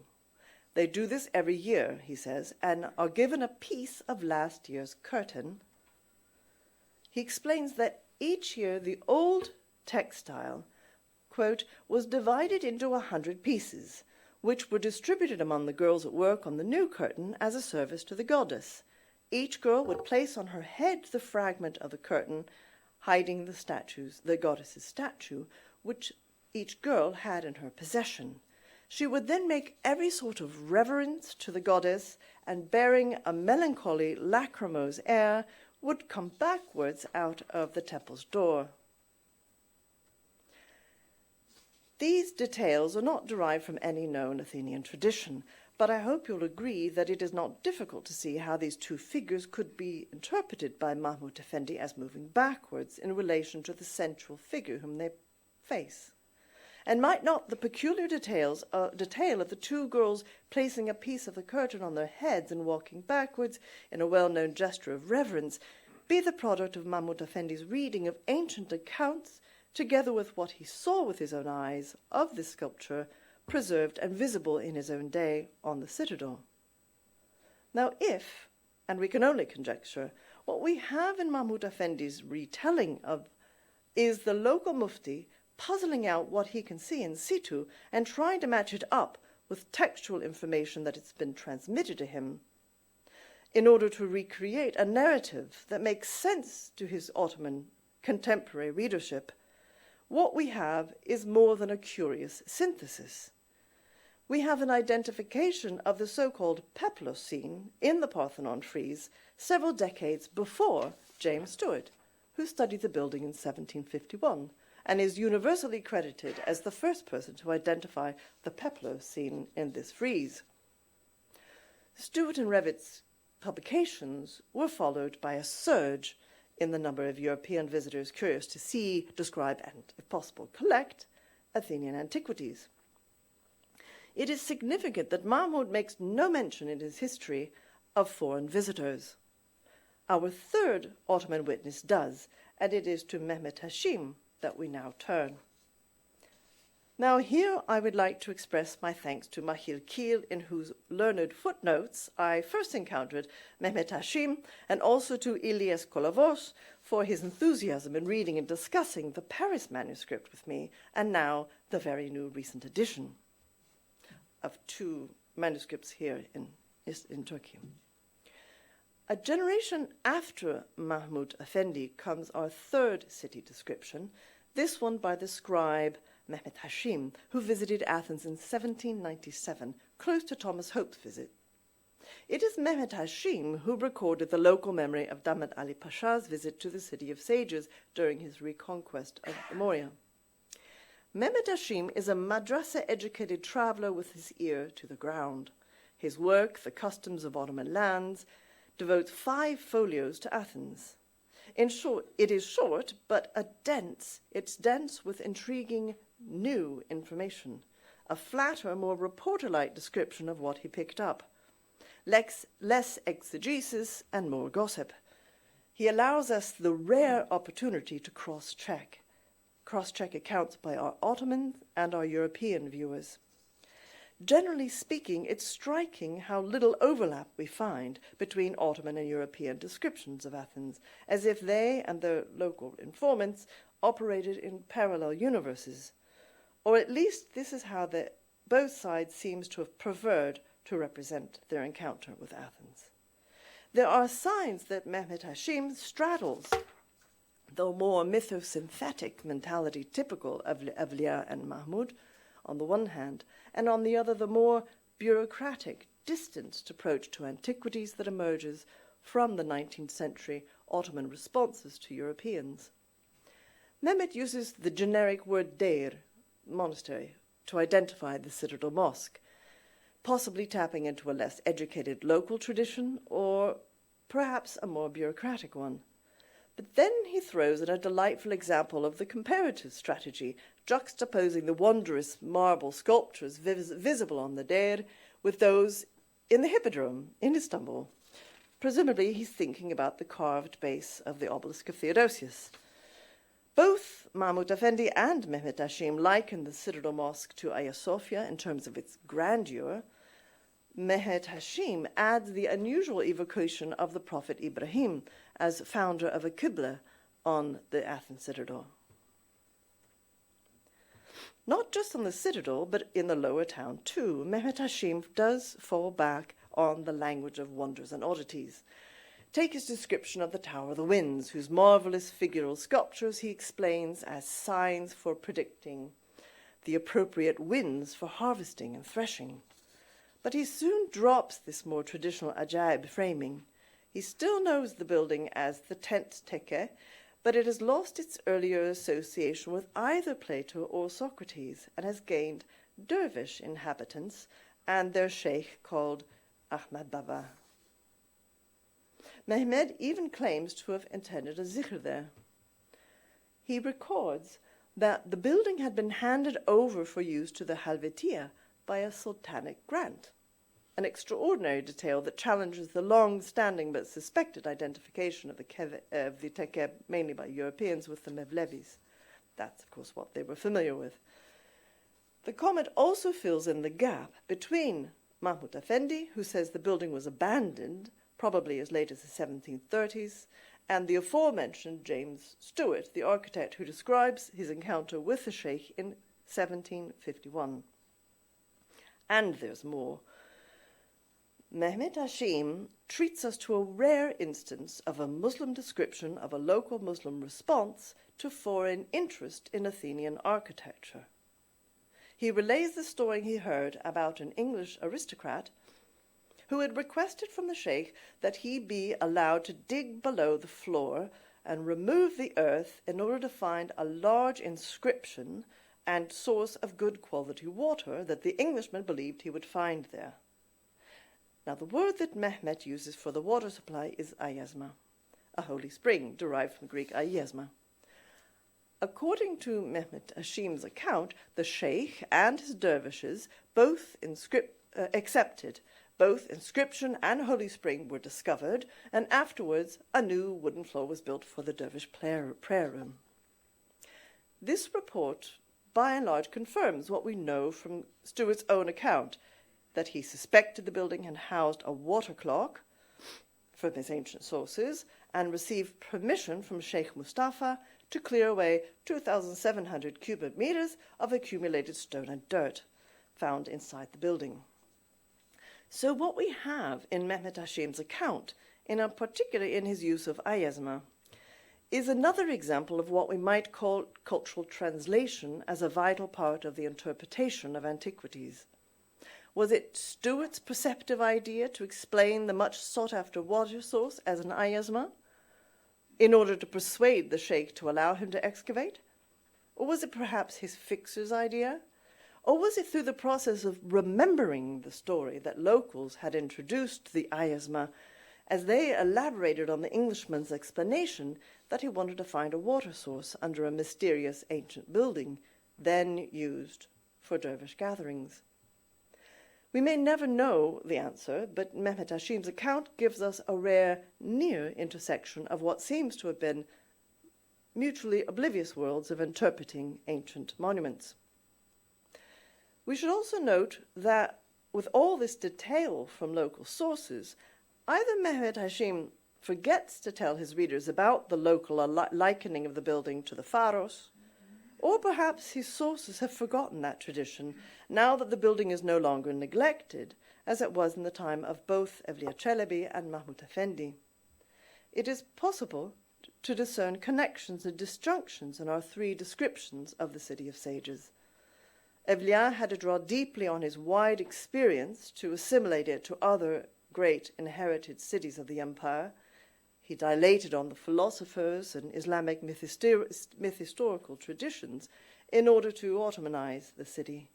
They do this every year, he says, and are given a piece of last year's curtain. He explains that each year the old textile, quote, was divided into 100 pieces, which were distributed among the girls at work on the new curtain as a service to the goddess. Each girl would place on her head the fragment of the curtain hiding the goddess's statue, which each girl had in her possession. She would then make every sort of reverence to the goddess, and bearing a melancholy, lachrymose air, would come backwards out of the temple's door. These details are not derived from any known Athenian tradition, but I hope you'll agree that it is not difficult to see how these two figures could be interpreted by Mahmud Effendi as moving backwards in relation to the central figure whom they face. And might not the peculiar detail of the two girls placing a piece of the curtain on their heads and walking backwards in a well-known gesture of reverence be the product of Mahmud Effendi's reading of ancient accounts, together with what he saw with his own eyes of this sculpture, preserved and visible in his own day on the citadel? Now if, and we can only conjecture, what we have in Mahmud Effendi's retelling of is the local mufti puzzling out what he can see in situ and trying to match it up with textual information that has been transmitted to him in order to recreate a narrative that makes sense to his Ottoman contemporary readership, what we have is more than a curious synthesis. We have an identification of the so-called peplos scene in the Parthenon frieze several decades before James Stewart, who studied the building in 1751, and is universally credited as the first person to identify the peplos scene in this frieze. Stewart and Revitt's publications were followed by a surge in the number of European visitors curious to see, describe, and, if possible, collect Athenian antiquities. It is significant that Mahmud makes no mention in his history of foreign visitors. Our third Ottoman witness does, and it is to Mehmet Hashim that we now turn. Now here I would like to express my thanks to Mahir Keel, in whose learned footnotes I first encountered Mehmet Hashim, and also to Ilias Kolavos for his enthusiasm in reading and discussing the Paris manuscript with me, and now the very new recent edition of two manuscripts here in Turkey. A generation after Mahmud Effendi comes our third city description, this one by the scribe Mehmet Hashim, who visited Athens in 1797, close to Thomas Hope's visit. It is Mehmet Hashim who recorded the local memory of Damat Ali Pasha's visit to the city of sages during his reconquest of Morea. Mehmet Hashim is a madrasa-educated traveler with his ear to the ground. His work, The Customs of Ottoman Lands, devotes 5 folios to Athens. In short, it is short, but it's dense with intriguing new information, a flatter, more reporter-like description of what he picked up. Less exegesis and more gossip. He allows us the rare opportunity to cross-check accounts by our Ottoman and our European viewers. Generally speaking, it's striking how little overlap we find between Ottoman and European descriptions of Athens, as if they and their local informants operated in parallel universes. Or at least this is how both sides seems to have preferred to represent their encounter with Athens. There are signs that Mehmet Hashim straddles the more mythosynthetic mentality typical of Evliya and Mahmud, on the one hand, and on the other the more bureaucratic, distanced approach to antiquities that emerges from the 19th century Ottoman responses to Europeans. Mehmet uses the generic word dair, monastery, to identify the citadel mosque, possibly tapping into a less educated local tradition or perhaps a more bureaucratic one. But then he throws in a delightful example of the comparative strategy, juxtaposing the wondrous marble sculptures visible on the dair with those in the Hippodrome in Istanbul. Presumably he's thinking about the carved base of the obelisk of Theodosius. Both Mahmud Effendi and Mehmet Hashim liken the citadel mosque to Hagia Sophia in terms of its grandeur. Mehmet Hashim adds the unusual evocation of the Prophet Ibrahim as founder of a Qibla on the Athens citadel. Not just on the citadel, but in the lower town too, Mehmet Hashim does fall back on the language of wonders and oddities. Take his description of the Tower of the Winds, whose marvelous figural sculptures he explains as signs for predicting the appropriate winds for harvesting and threshing. But he soon drops this more traditional ajaib framing. He still knows the building as the tent tekke, but it has lost its earlier association with either Plato or Socrates and has gained dervish inhabitants and their sheikh called Ahmad Baba. Mehmed even claims to have intended a zikr there. He records that the building had been handed over for use to the Helvetia by a sultanic grant, an extraordinary detail that challenges the long-standing but suspected identification of the tekke, mainly by Europeans, with the Mevlevis. That's, of course, what they were familiar with. The comment also fills in the gap between Mahmud Effendi, who says the building was abandoned, probably as late as the 1730s, and the aforementioned James Stewart, the architect who describes his encounter with the sheikh in 1751. And there's more. Mehmet Hashim treats us to a rare instance of a Muslim description of a local Muslim response to foreign interest in Athenian architecture. He relays the story he heard about an English aristocrat who had requested from the sheikh that he be allowed to dig below the floor and remove the earth in order to find a large inscription and source of good quality water that the Englishman believed he would find there. Now, the word that Mehmet uses for the water supply is ayasma, a holy spring derived from Greek ayesma. According to Mehmet Hashim's account, the sheikh and his dervishes both accepted. Both inscription and holy spring were discovered, and afterwards a new wooden floor was built for the dervish prayer room. This report, by and large, confirms what we know from Stewart's own account, that he suspected the building had housed a water clock from his ancient sources and received permission from Sheikh Mustafa to clear away 2,700 cubic meters of accumulated stone and dirt found inside the building. So what we have in Mehmet Hashim's account, particularly in his use of ayasma, is another example of what we might call cultural translation as a vital part of the interpretation of antiquities. Was it Stewart's perceptive idea to explain the much sought-after water source as an ayasma in order to persuade the sheikh to allow him to excavate? Or was it perhaps his fixer's idea? Or was it through the process of remembering the story that locals had introduced the ayasma as they elaborated on the Englishman's explanation that he wanted to find a water source under a mysterious ancient building, then used for dervish gatherings. We may never know the answer, but Mehmet Hashim's account gives us a rare near intersection of what seems to have been mutually oblivious worlds of interpreting ancient monuments. We should also note that with all this detail from local sources, either Mehmet Hashim forgets to tell his readers about the local likening of the building to the pharos, or perhaps his sources have forgotten that tradition now that the building is no longer neglected, as it was in the time of both Evliya Çelebi and Mahmud Effendi. It is possible to discern connections and disjunctions in our three descriptions of the city of sages. Evliya had to draw deeply on his wide experience to assimilate it to other great inherited cities of the empire. He dilated on the philosophers and Islamic myth-historical traditions in order to Ottomanize the city.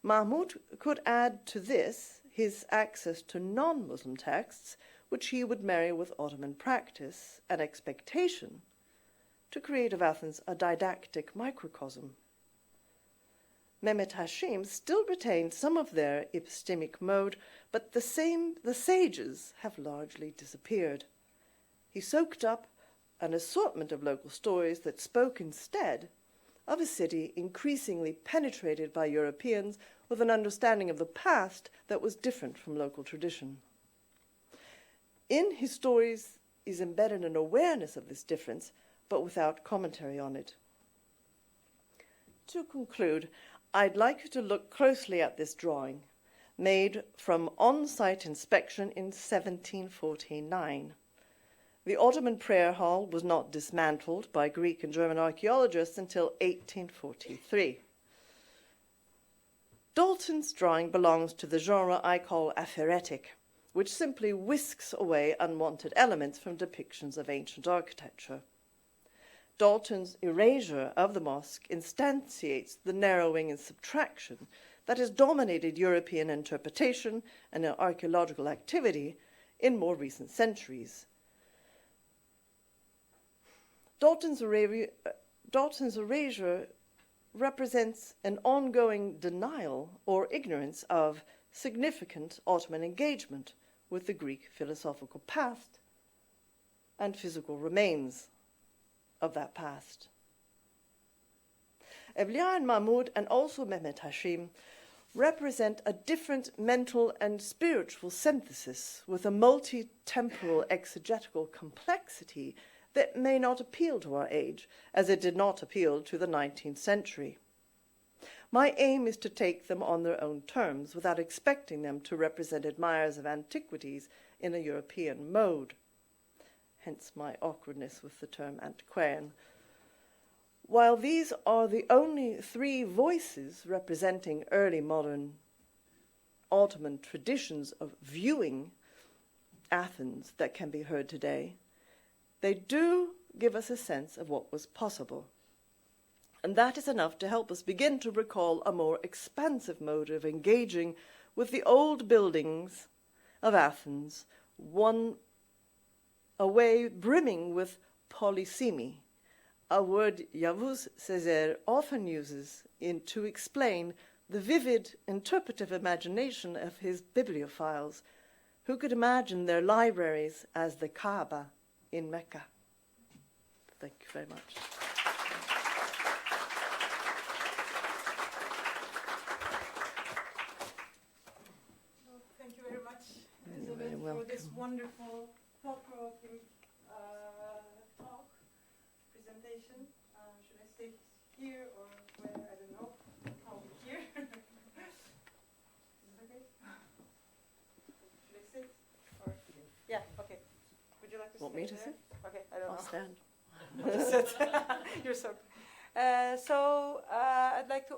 Mahmud could add to this his access to non-Muslim texts, which he would marry with Ottoman practice and expectation to create of Athens a didactic microcosm. Mehmet Hashim still retained some of their epistemic mode, but the sages have largely disappeared. He soaked up an assortment of local stories that spoke instead of a city increasingly penetrated by Europeans with an understanding of the past that was different from local tradition. In his stories is embedded an awareness of this difference, but without commentary on it. To conclude, I'd like you to look closely at this drawing, made from on-site inspection in 1749. The Ottoman prayer hall was not dismantled by Greek and German archaeologists until 1843. Dalton's drawing belongs to the genre I call aphoretic, which simply whisks away unwanted elements from depictions of ancient architecture. Dalton's erasure of the mosque instantiates the narrowing and subtraction that has dominated European interpretation and archaeological activity in more recent centuries. Dalton's erasure represents an ongoing denial or ignorance of significant Ottoman engagement with the Greek philosophical past and physical remains of that past. Evliya and Mahmud, and also Mehmet Hashim, represent a different mental and spiritual synthesis with a multi-temporal exegetical complexity that may not appeal to our age, as it did not appeal to the 19th century. My aim is to take them on their own terms without expecting them to represent admirers of antiquities in a European mode. Hence my awkwardness with the term antiquarian. While these are the only three voices representing early modern Ottoman traditions of viewing Athens that can be heard today, they do give us a sense of what was possible. And that is enough to help us begin to recall a more expansive mode of engaging with the old buildings of Athens, a way brimming with polysemy, a word Yavuz Sezer often uses to explain the vivid interpretive imagination of his bibliophiles, who could imagine their libraries as the Kaaba in Mecca. Thank you very much. Well, thank you very much, Elizabeth, for this wonderful, thought-provoking talk, presentation. Should I stay here or where? I don't know. Probably here. Is it okay? Should I sit? Or yeah, okay. Would you like to Want stay me to there? sit? Okay, I don't I'll know. stand. Just sit. You're so. I'd like to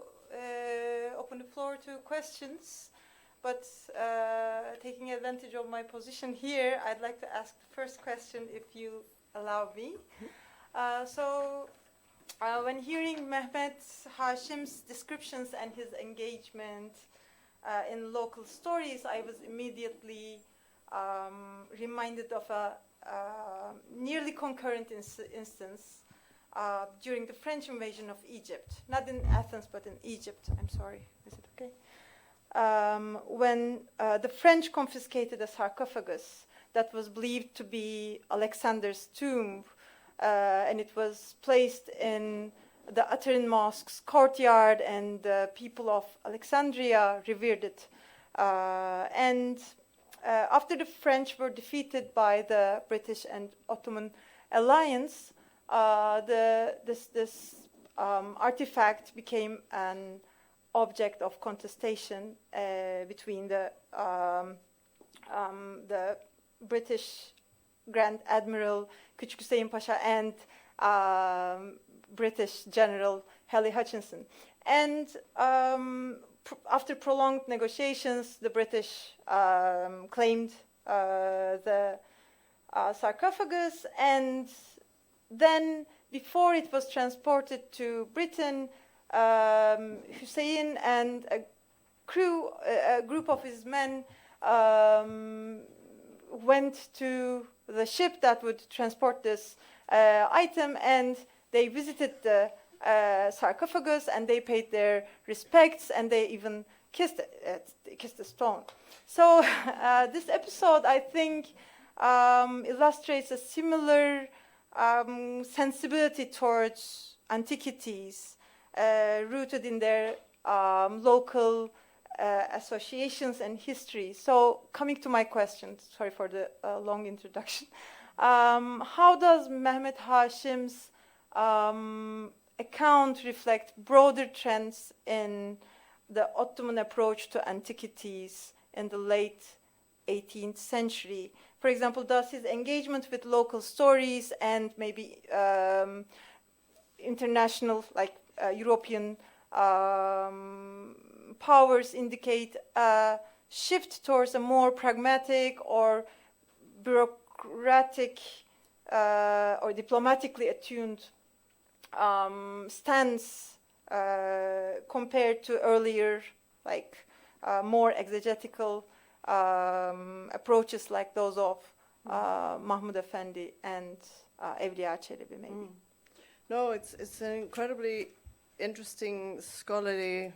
open the floor to questions, but taking advantage of my position here, I'd like to ask the first question, if you allow me. When hearing Mehmet Hashim's descriptions and his engagement in local stories, I was immediately reminded of a nearly concurrent instance during the French invasion of Egypt. Not in Athens, but in Egypt. I'm sorry. Is it okay? When the French confiscated a sarcophagus that was believed to be Alexander's tomb, and it was placed in the Athens mosque's courtyard, and the people of Alexandria revered it. After the French were defeated by the British and Ottoman alliance, this artifact became an object of contestation between the British Grand Admiral Küçük Hüseyin Pasha and British General Halley Hutchinson. And after prolonged negotiations, the British claimed the sarcophagus, and then before it was transported to Britain, Hussein and a group of his men went to the ship that would transport this item, and they visited the sarcophagus, and they paid their respects, and they even kissed the stone. So this episode, I think, illustrates a similar sensibility towards antiquities, rooted in their local associations and history. So coming to my question, sorry for the long introduction, how does Mehmet Hashim's account reflect broader trends in the Ottoman approach to antiquities in the late 18th century? For example, does his engagement with local stories and maybe international, like European powers indicate a shift towards a more pragmatic or bureaucratic or diplomatically attuned stance compared to earlier, like more exegetical approaches like those of Mahmud Efendi and Evliya Çelebi, maybe? No, it's an incredibly interesting scholarly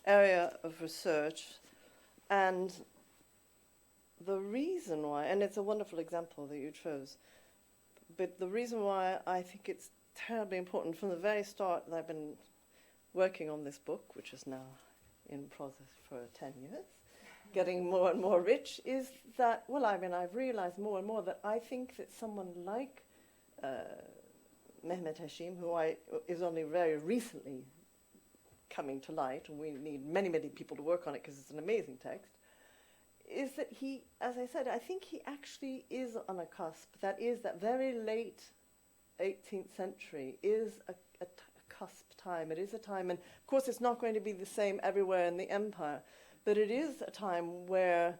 area of research, and the reason why, and it's a wonderful example that you chose, but the reason why I think it's terribly important from the very start that I've been working on this book, which is now in process for 10 years, getting more and more rich, is that, well, I mean, I've realized more and more that I think that someone like Mehmet Hashim, who is only very recently coming to light, and we need many, many people to work on it because it's an amazing text, is that he, as I said, I think he actually is on a cusp. That is, that very late 18th century is a cusp time. It is a time, and of course it's not going to be the same everywhere in the empire, but it is a time where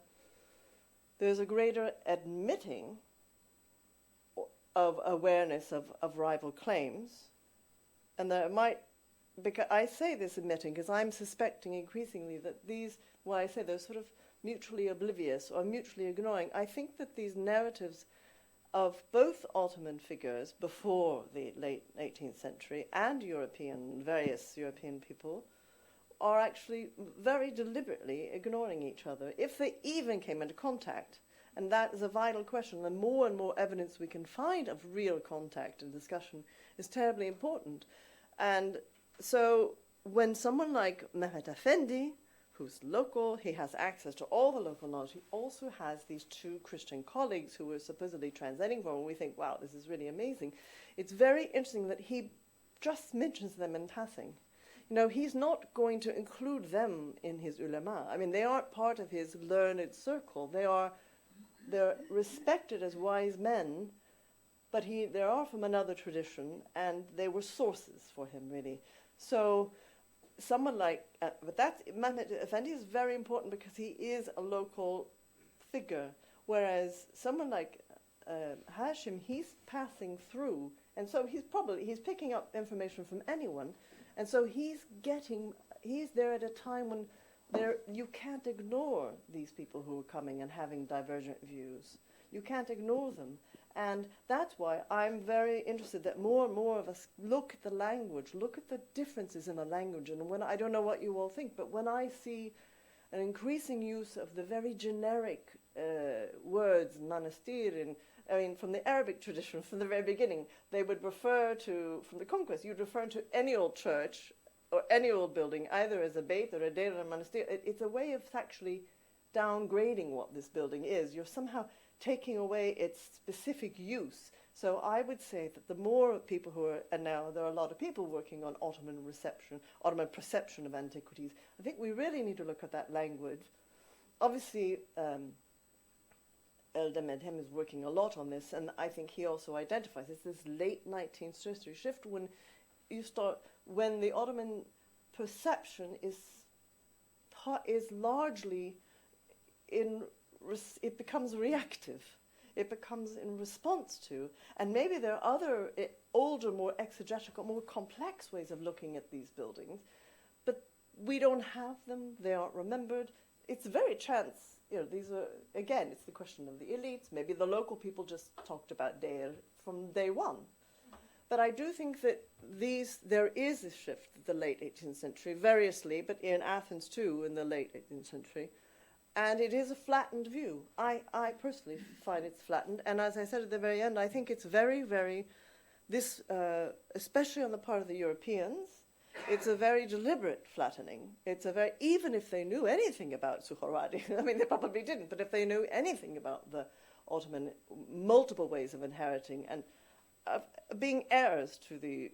there's a greater admitting of awareness of rival claims, and there might, because I say this admitting because I'm suspecting increasingly that these, well, I say they're sort of mutually oblivious or mutually ignoring. I think that these narratives of both Ottoman figures before the late 18th century and various European people are actually very deliberately ignoring each other, if they even came into contact. And that is a vital question. The more and more evidence we can find of real contact and discussion is terribly important. And so when someone like Mehmet Efendi, who's local, he has access to all the local knowledge, he also has these two Christian colleagues who were supposedly translating for him, and we think, wow, this is really amazing. It's very interesting that he just mentions them in passing. You know, he's not going to include them in his ulama. I mean, they aren't part of his learned circle. They're respected as wise men, but they are from another tradition, and they were sources for him, really. So someone like, but Mehmet Efendi is very important because he is a local figure, whereas someone like Hashim, he's passing through, and so he's picking up information from anyone, and so he's there at a time when you can't ignore these people who are coming and having divergent views. You can't ignore them. And that's why I'm very interested that more and more of us look at the language, look at the differences in the language. And when I don't know what you all think, but when I see an increasing use of the very generic words, monastir, and I mean, from the Arabic tradition, from the very beginning, they would refer to, from the conquest, you'd refer to any old church or any old building, either as a beit or a deir or a monastir. It's a way of actually downgrading what this building is. You're somehow taking away its specific use. So I would say that the more people who are, and now there are a lot of people working on Ottoman perception of antiquities, I think we really need to look at that language. Obviously, Elde Medhem is working a lot on this, and I think he also identifies it's this late 19th century shift when the Ottoman perception is largely it becomes reactive. It becomes in response to, and maybe there are other older, more exegetical, more complex ways of looking at these buildings, but we don't have them. They aren't remembered. It's very chance. These are, again, it's the question of the elites. Maybe the local people just talked about dair from day one. But I do think that there is a shift in the late 18th century, variously, but in Athens too, in the late 18th century. And it is a flattened view. I personally find it's flattened. And as I said at the very end, I think it's very, very, especially on the part of the Europeans, it's a very deliberate flattening. Even if they knew anything about Suhorwadi, I mean, they probably didn't, but if they knew anything about the Ottoman multiple ways of inheriting and being heirs to the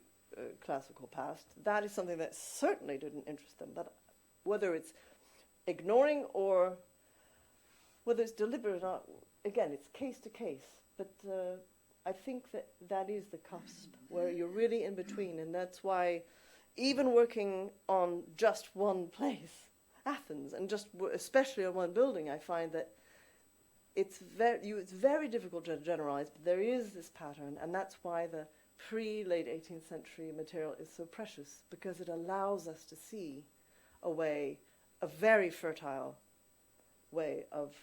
classical past, that is something that certainly didn't interest them. But whether it's ignoring or whether it's deliberate or not, again, it's case to case. But I think that is the cusp where you're really in between, and that's why even working on just one place, Athens, and especially on one building, I find that it's very difficult to generalize, but there is this pattern, and that's why the pre-late 18th century material is so precious, because it allows us to see a very fertile way of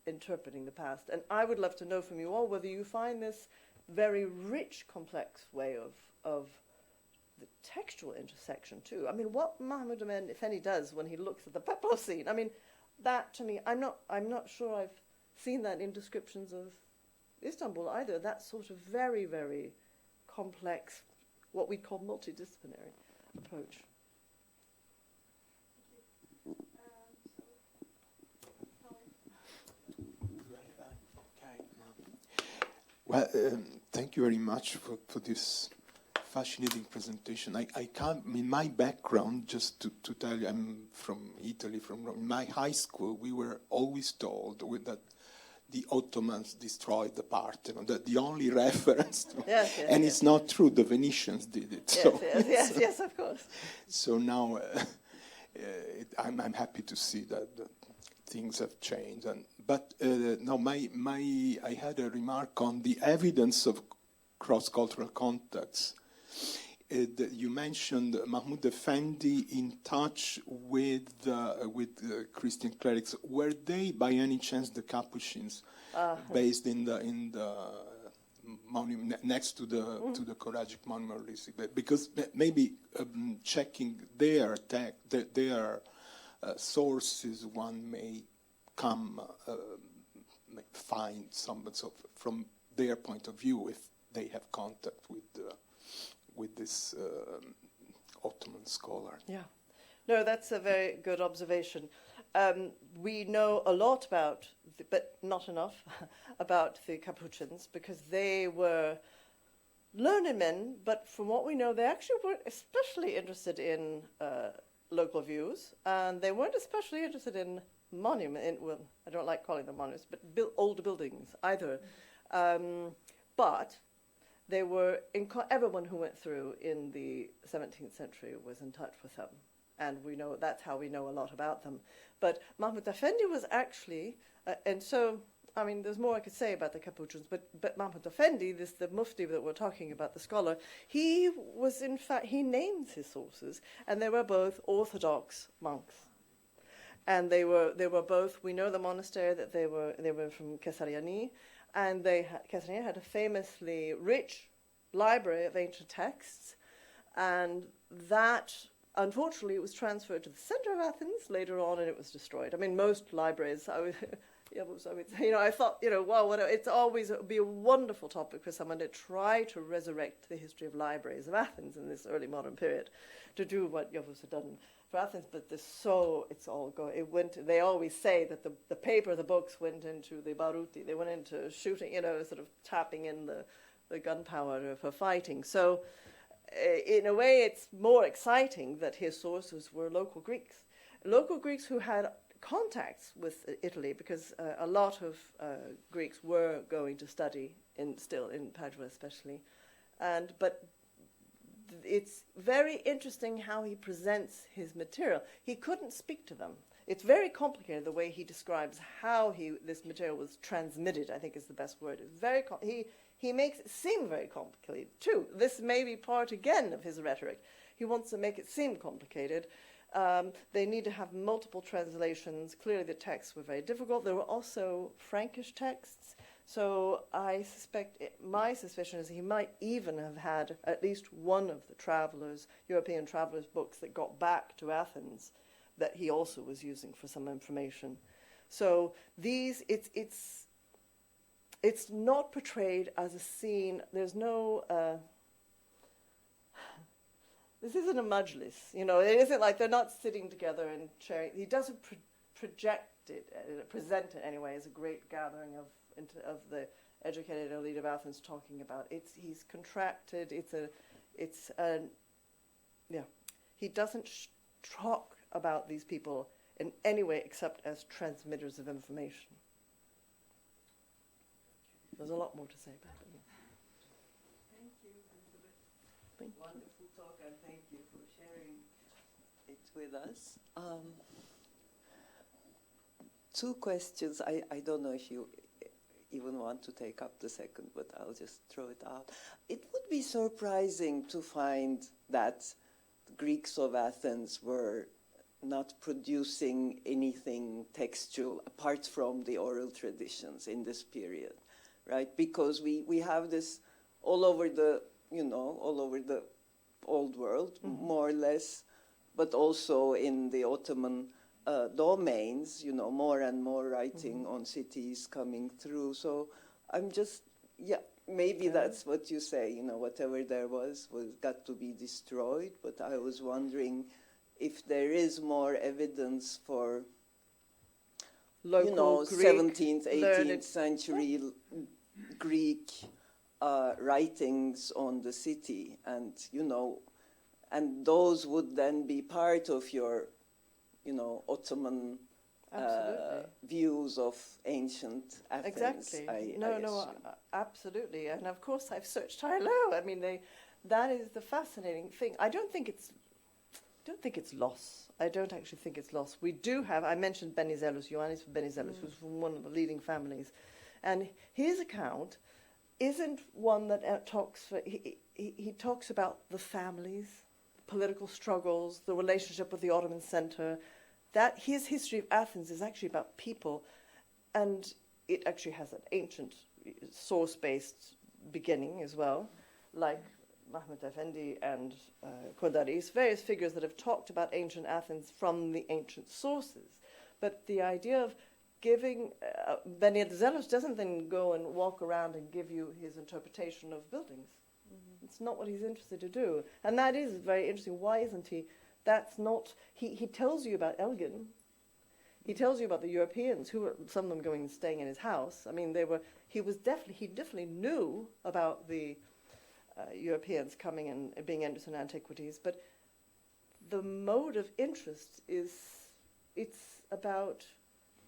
interpreting the past. And I would love to know from you all whether you find this very rich, complex way of the textual intersection too. I mean, what Mahmud Effendi does when he looks at the Beppo scene, I mean, that to me, I'm not sure I've seen that in descriptions of Istanbul either. That sort of very, very complex, what we call multidisciplinary approach. Well, thank you very much for this fascinating presentation. I come, in my background, just to tell you, I'm from Italy, from Rome. In my high school, we were always told that the Ottomans destroyed the Parthenon, that the only reference to, and it's not true, the Venetians did it. Yes, of course. So now I'm happy to see that things have changed. But now I had a remark on the evidence of cross-cultural contacts. You mentioned Mahmoud Effendi in touch with Christian clerics. Were they, by any chance, the Capuchins, based in the monument next to the Koragic monument? Because maybe checking their sources, one may find some from their point of view if they have contact with this Ottoman scholar. Yeah, no, that's a very good observation. We know a lot about, but not enough, about the Capuchins, because they were learned men, but from what we know, they actually weren't especially interested in local views, and they weren't especially interested in well, I don't like calling them monuments, but old buildings either. But they were, everyone who went through in the 17th century was in touch with them. And we know that's how we know a lot about them. But Mahmud Effendi was actually, and so, I mean, there's more I could say about the Capuchins, but Mahmud Effendi, the Mufti that we're talking about, the scholar, he was, in fact, he names his sources, and they were both Orthodox monks. And they were both. We know the monastery that they were from Kesariani, and Kesariani had a famously rich library of ancient texts, and that unfortunately was transferred to the center of Athens later on, and it was destroyed. I mean, most libraries. I thought, wow, it would be a wonderul topic for someone to try to resurrect the history of libraries of Athens in this early modern period, to do what Yavuz had done for Athens. But they always say that the paper, the books went into the baruti, they went into shooting, sort of tapping in the gunpowder for fighting. So in a way, it's more exciting that his sources were local Greeks who had contacts with Italy, because a lot of Greeks were going to study still in Padua especially, but it's very interesting how he presents his material. He couldn't speak to them. It's very complicated the way he describes how this material was transmitted, I think is the best word. It's very he makes it seem very complicated too. This may be part again of his rhetoric. He wants to make it seem complicated. They need to have multiple translations. Clearly the texts were very difficult. There were also Frankish texts. So I suspect, my suspicion is he might even have had at least one of the European travelers' books that got back to Athens that he also was using for some information. So it's not portrayed as a scene. There's no... This isn't a majlis, it isn't like they're not sitting together and sharing. He doesn't present it anyway as a great gathering of the educated elite of Athens talking about. He's contracted. He doesn't talk about these people in any way except as transmitters of information. There's a lot more to say about it. Thank you, Elizabeth. Thank you. Wonderful talk, and thank you for sharing it with us. Two questions. I don't know if you even want to take up the second, but I'll just throw it out. It would be surprising to find that the Greeks of Athens were not producing anything textual apart from the oral traditions in this period, right? Because we have this all over the old world, more or less, but also in the Ottoman domains, more and more writing on cities coming through. So I'm just, maybe that's what you say, whatever there was got to be destroyed. But I was wondering if there is more evidence for, Local Greek 17th, 18th century Greek writings on the city, and and those would then be part of your Ottoman views of ancient Athens. Exactly. Absolutely. And of course I've searched high low. I mean, that is the fascinating thing. I don't think it's lost. I don't actually think it's lost. We do have, I mentioned Benizelus, Ioannis Benizelus, who's from one of the leading families. And his account isn't one that he talks about the families, political struggles, the relationship with the Ottoman center. That his history of Athens is actually about people, and it actually has an ancient source-based beginning as well, like Mahmud Efendi and Kodaris, various figures that have talked about ancient Athens from the ancient sources. But the idea of giving, Benizelus doesn't then go and walk around and give you his interpretation of buildings. Mm-hmm. It's not what he's interested to do. And that is very interesting. Why isn't he? That's not, he tells you about Elgin. He tells you about the Europeans, who were, some of them going and staying in his house. I mean, he definitely knew about the Europeans coming and being interested in antiquities, but the mode of interest it's about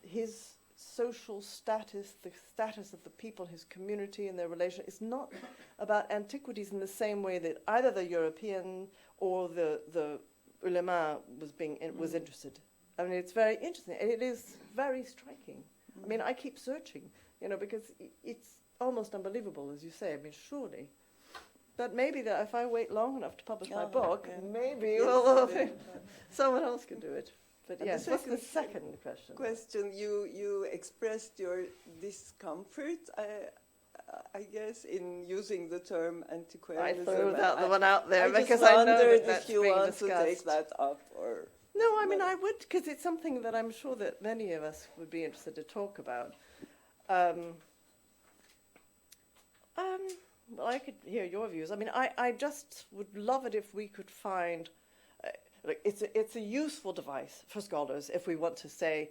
his social status, the status of the people, his community and their relation. It's not about antiquities in the same way that either the European or the ulema was interested. I mean, it's very interesting. It is very striking. I mean, I keep searching, because it's almost unbelievable, as you say. I mean, surely. But maybe that if I wait long enough to publish my book, maybe someone else can do it. But And yes, the what's the second question? You expressed your discomfort, I guess, in using the term antiquarianism. I threw the one out there because I I know wondered that's if you being want discussed. to take that up or. No, I mean I would, because it's something that I'm sure that many of us would be interested to talk about. Well, I could hear your views. I mean, I just would love it if we could find. It's a useful device for scholars if we want to say,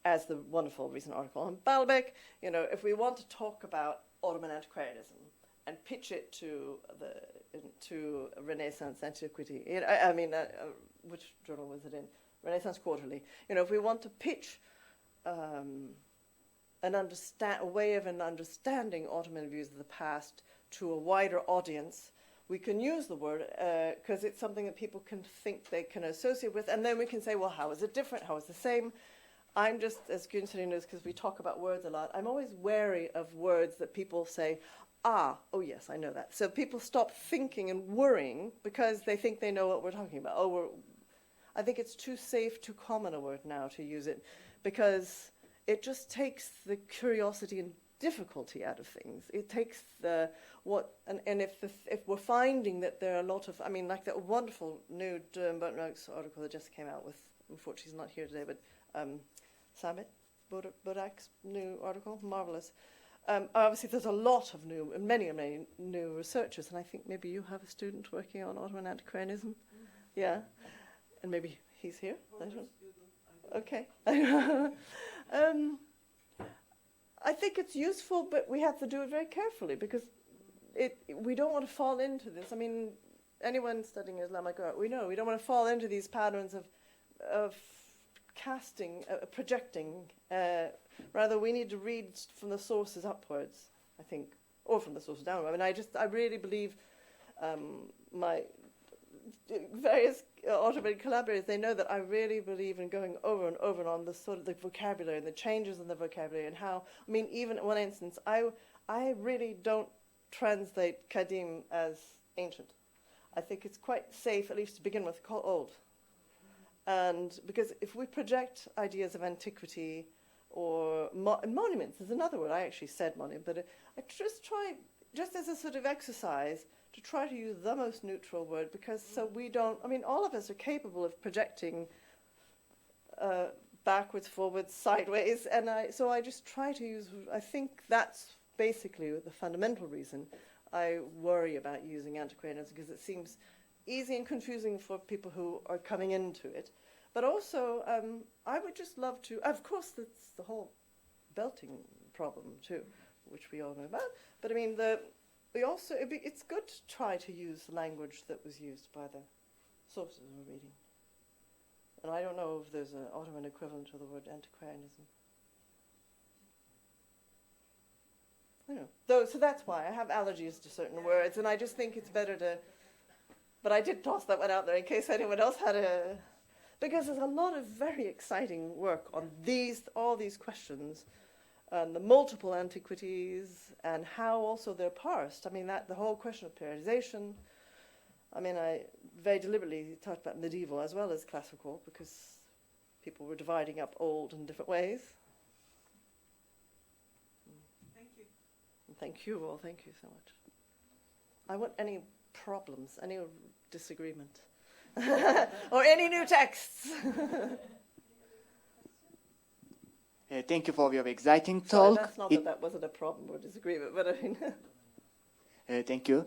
as the wonderful recent article on Baalbek, if we want to talk about Ottoman antiquarianism and pitch it to Renaissance antiquity. Which journal was it in? Renaissance Quarterly. If we want to pitch a way of understanding Ottoman views of the past to a wider audience, we can use the word because it's something that people can think they can associate with, and then we can say, well, how is it different? How is it the same? I'm just, as Günther knows, because we talk about words a lot, I'm always wary of words that people say, oh yes, I know that. So people stop thinking and worrying because they think they know what we're talking about. I think it's too safe, too common a word now to use it because it just takes the curiosity and difficulty out of things. It takes if we're finding that there are a lot of, like that wonderful new Dönem article that just came out with, unfortunately he's not here today, but Samet Burak's new article, marvelous. Obviously there's a lot of many new researchers, and I think maybe you have a student working on Ottoman antiquarianism. Mm-hmm. Yeah, and maybe he's here. I don't know. Okay. I think it's useful, but we have to do it very carefully because we don't want to fall into this. I mean, anyone studying Islamic art, we know we don't want to fall into these patterns of casting, projecting. Rather, we need to read from the sources upwards, I think, or from the sources downward. I really believe my various Ottoman collaborators, they know that I really believe in going over and over on the sort of the vocabulary and the changes in the vocabulary and how, even in one instance, I really don't translate Kadim as ancient. I think it's quite safe, at least to begin with, to call old. And because if we project ideas of antiquity or monuments is another word, I actually said monument, but I just try, just as a sort of exercise, to try to use the most neutral word, because so we don't, all of us are capable of projecting backwards, forwards, sideways, and so I just try to use, I think that's basically the fundamental reason I worry about using antiquarianism, because it seems easy and confusing for people who are coming into it. But also, I would just love to, of course, that's the whole belting problem too, which we all know about, but it's good to try to use the language that was used by the sources we're reading. And I don't know if there's an Ottoman equivalent to the word antiquarianism. So that's why I have allergies to certain words, and I just think it's better to... But I did toss that one out there in case anyone else had a... Because there's a lot of very exciting work on all these questions, and the multiple antiquities, and how also they're parsed. The whole question of periodization. I very deliberately talked about medieval as well as classical, because people were dividing up old in different ways. Thank you. Thank you all. Thank you so much. I want any problems, any disagreement, or any new texts. Thank you for your exciting Sorry, talk. that's not that wasn't a problem or disagreement, but Thank you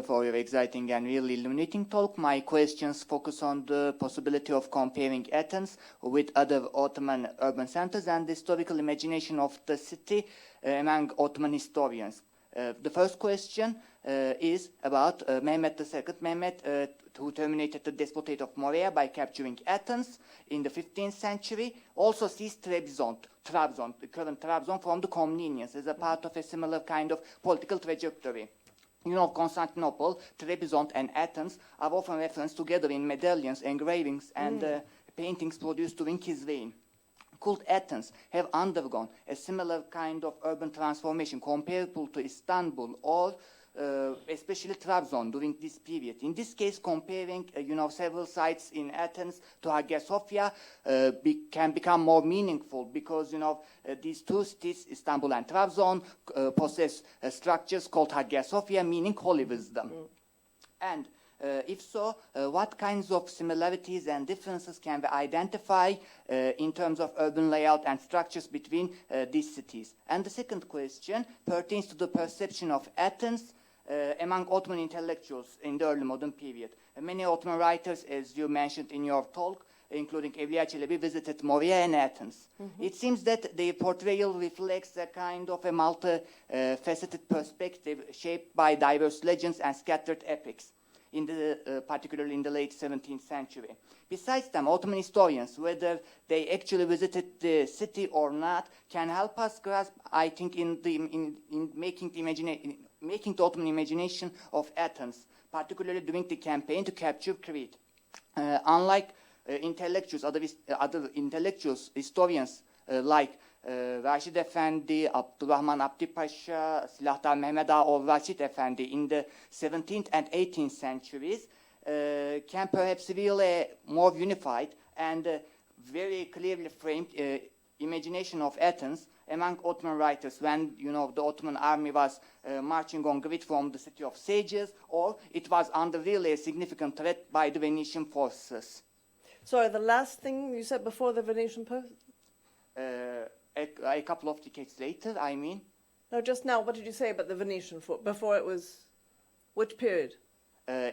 for your exciting and really illuminating talk. My questions focus on the possibility of comparing Athens with other Ottoman urban centers and the historical imagination of the city among Ottoman historians. The first question is about Mehmet II. Mehmet, who terminated the Despotate of Morea by capturing Athens in the 15th century, also sees Trabzon, the current Trabzon, from the Komnenians as a part of a similar kind of political trajectory. Constantinople, Trebizond, and Athens are often referenced together in medallions, engravings, and paintings produced during his reign. Could Athens have undergone a similar kind of urban transformation comparable to Istanbul, or especially Trabzon during this period. In this case, comparing several sites in Athens to Hagia Sophia can become more meaningful because these two cities, Istanbul and Trabzon, possess structures called Hagia Sophia, meaning holy wisdom. And if so, what kinds of similarities and differences can we identify in terms of urban layout and structures between these cities? And the second question pertains to the perception of Athens among Ottoman intellectuals in the early modern period. Many Ottoman writers, as you mentioned in your talk, including Evliya Çelebi, visited Morea and Athens. Mm-hmm. It seems that their portrayal reflects a kind of a multi-faceted perspective shaped by diverse legends and scattered epics, particularly in the late 17th century. Besides them, Ottoman historians, whether they actually visited the city or not, can help us grasp, I think, in making the Ottoman imagination of Athens, particularly during the campaign to capture Crete. Unlike intellectuals, other intellectuals, historians like Raşid Efendi, Abdurrahman Abdi Pasha, Silahtar Mehmed Ağa, or Raşid Efendi in the 17th and 18th centuries can perhaps reveal a more unified and very clearly framed imagination of Athens among Ottoman writers when the Ottoman army was marching on Crete from the city of sages, or it was under really a significant threat by the Venetian forces. Sorry, the last thing you said before the Venetian post? A couple of decades later, I mean. No, just now, what did you say about the Venetian fort? Before it was, which period?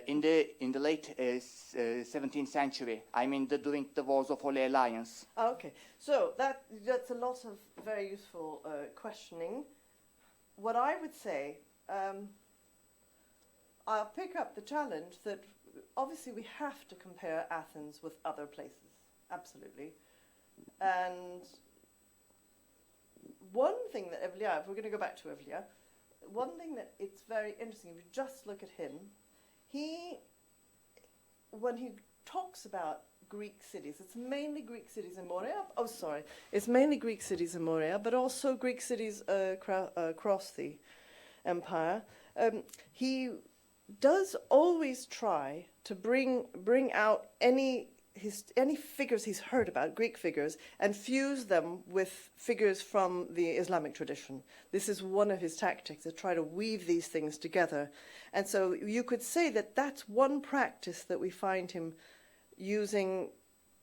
In the late 17th century, I mean during the Wars of Holy Alliance. Oh, okay, so that's a lot of very useful questioning. What I would say, I'll pick up the challenge that obviously we have to compare Athens with other places, absolutely. And one thing that Evliya, if we're going to go back to Evliya, one thing that it's very interesting, if you just look at him, when he talks about Greek cities, it's mainly Greek cities in Morea. Oh, sorry. It's mainly Greek cities in Morea, but also Greek cities across the empire. He does always try to bring out any figures he's heard about, Greek figures, and fuse them with figures from the Islamic tradition. This is one of his tactics, to try to weave these things together. And so you could say that that's one practice that we find him using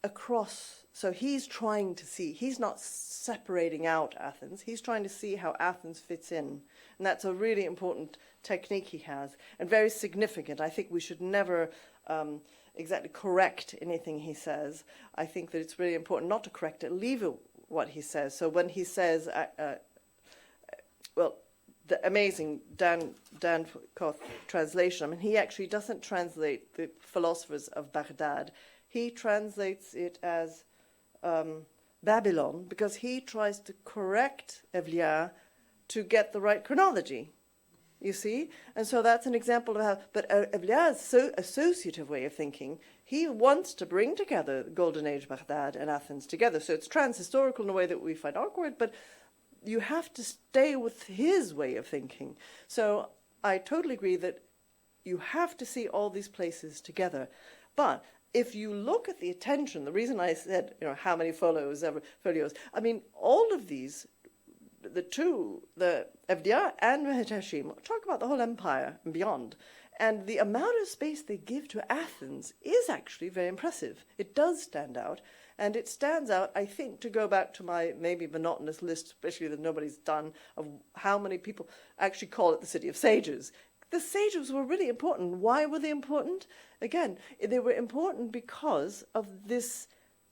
across. So he's trying to see, he's not separating out Athens, he's trying to see how Athens fits in. And that's a really important technique he has, and very significant. I think we should never exactly correct anything he says. I think that it's really important not to correct it, leave it what he says. So when he says, the amazing Dan Koth translation, I mean, he actually doesn't translate the philosophers of Baghdad. He translates it as Babylon, because he tries to correct Evliya to get the right chronology. You see? And so that's an example of how, but Evliya's associative way of thinking, he wants to bring together the Golden Age Baghdad and Athens together. So it's transhistorical in a way that we find awkward, but you have to stay with his way of thinking. So I totally agree that you have to see all these places together. But if you look at the attention, the reason I said, how many folios, I mean, all of these, the Evliya and Muhtashim talk about the whole empire and beyond. And the amount of space they give to Athens is actually very impressive. It does stand out. And it stands out, I think, to go back to my maybe monotonous list, especially that nobody's done, of how many people actually call it the city of sages. The sages were really important. Why were they important? Again, they were important because of this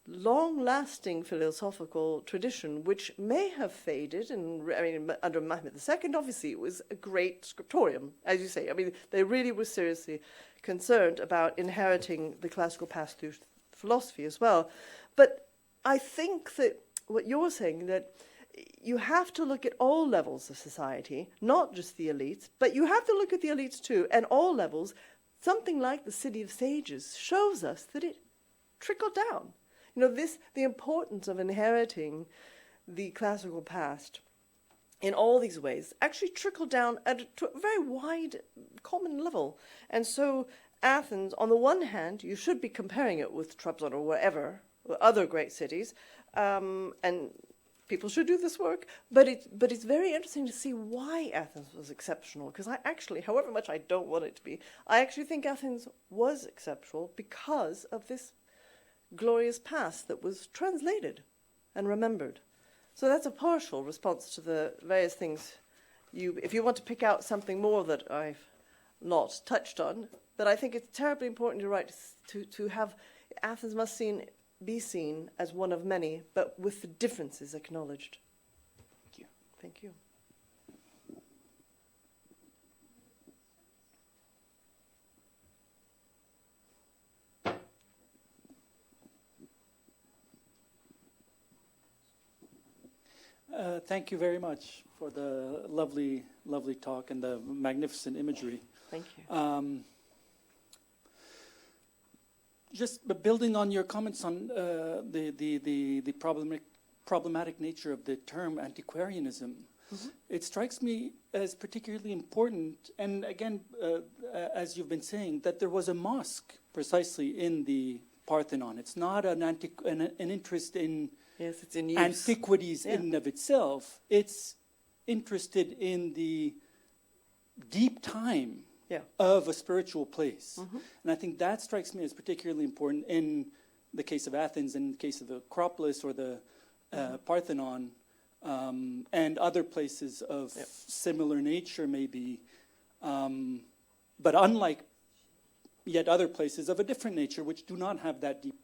long-lasting philosophical tradition, which may have faded. And I mean, under Mehmed II, obviously, it was a great scriptorium, as you say. I mean, they really were seriously concerned about inheriting the classical past through philosophy as well. But I think that what you're saying, that you have to look at all levels of society, not just the elites, but you have to look at the elites too, and all levels. Something like the City of Sages shows us that it trickled down. The importance of inheriting the classical past in all these ways actually trickle down to a very wide common level. And so Athens, on the one hand, you should be comparing it with Trabzon or wherever, or other great cities, and people should do this work, but it's very interesting to see why Athens was exceptional, because I actually, however much I don't want it to be, I actually think Athens was exceptional because of this glorious past that was translated and remembered. So that's a partial response to the various things. If you want to pick out something more that I've not touched on, but I think it's terribly important, you're right, to have Athens must be seen as one of many, but with the differences acknowledged. Thank you. Thank you. Thank you very much for the lovely, lovely talk and the magnificent imagery. Thank you. Just building on your comments on the problematic nature of the term antiquarianism, it strikes me as particularly important, and again, as you've been saying, that there was a mosque precisely in the Parthenon. It's not an interest in Yes, it's in use. antiquities in and of itself. It's interested in the deep time of a spiritual place. And I think that strikes me as particularly important in the case of Athens, in the case of the Acropolis or the Parthenon, and other places of similar nature maybe, but unlike yet other places of a different nature which do not have that deep,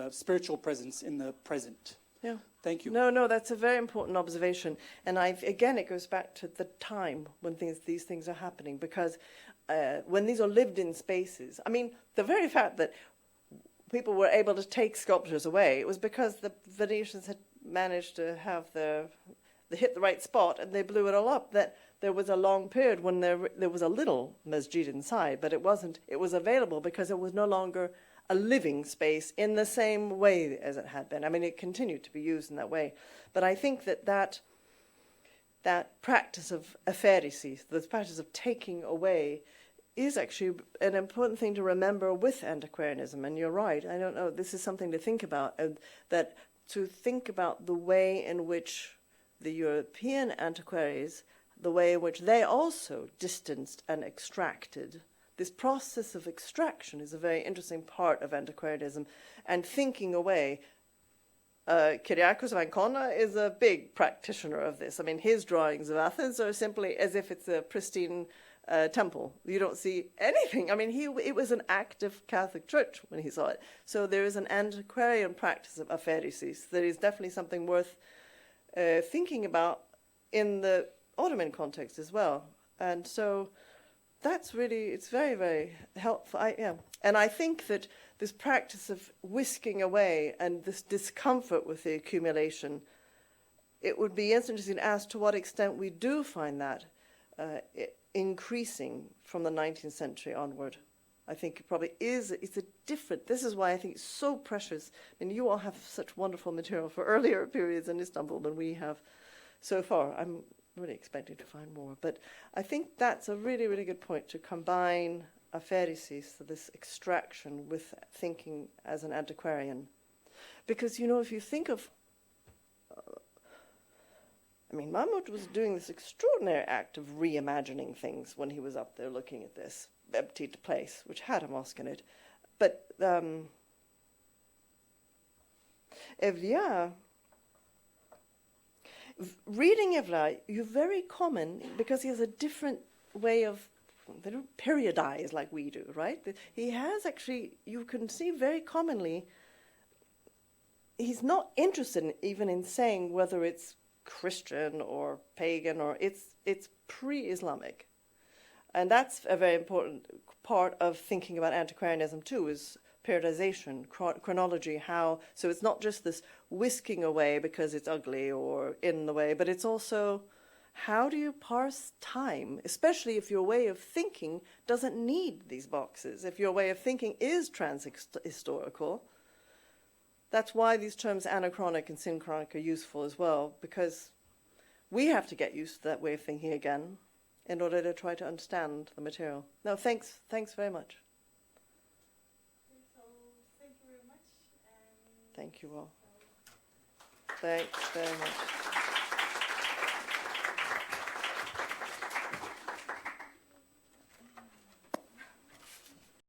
spiritual presence in the present. Yeah. Thank you. No, that's a very important observation. And again, it goes back to the time when these things are happening, because when these are lived-in spaces, I mean, the very fact that people were able to take sculptures away, it was because the Venetians had managed to have they hit the right spot and they blew it all up, that there was a long period when there was a little masjid inside, but it wasn't. It was available because it was no longer a living space in the same way as it had been. I mean, it continued to be used in that way. But I think that practice of apheresis, the practice of taking away, is actually an important thing to remember with antiquarianism. And you're right, I don't know, this is something to think about, that to think about the way in which the European antiquaries, the way in which they also distanced and extracted. This process of extraction is a very interesting part of antiquarianism, and thinking away. Kyriakos of Ancona is a big practitioner of this. I mean, his drawings of Athens are simply as if it's a pristine temple. You don't see anything. I mean, it was an active Catholic church when he saw it. So there is an antiquarian practice of apheresis that is definitely something worth thinking about in the Ottoman context as well. And so that's really, it's very, very helpful. And I think that this practice of whisking away and this discomfort with the accumulation, it would be interesting to ask to what extent we do find that increasing from the 19th century onward. I think it probably is. This is why I think it's so precious. I mean, you all have such wonderful material for earlier periods in Istanbul than we have so far. I'm really expecting to find more. But I think that's a really, really good point, to combine apheresis, so this extraction, with thinking as an antiquarian. Because, you know, if you think of... Mahmud was doing this extraordinary act of reimagining things when he was up there looking at this emptied place, which had a mosque in it. But Evliya, reading Evliya, you're very common, because he has a different way of, they don't periodize like we do, right? He has actually, you can see very commonly, he's not interested even in saying whether it's Christian or pagan, or it's pre-Islamic. And that's a very important part of thinking about antiquarianism too, is periodization, chronology, so it's not just this whisking away because it's ugly or in the way, but it's also, how do you parse time, especially if your way of thinking doesn't need these boxes, if your way of thinking is trans-historical. That's why these terms anachronic and synchronic are useful as well, because we have to get used to that way of thinking again in order to try to understand the material. No, thanks very much. So, thank you very much. And Thank you all. Thanks very much.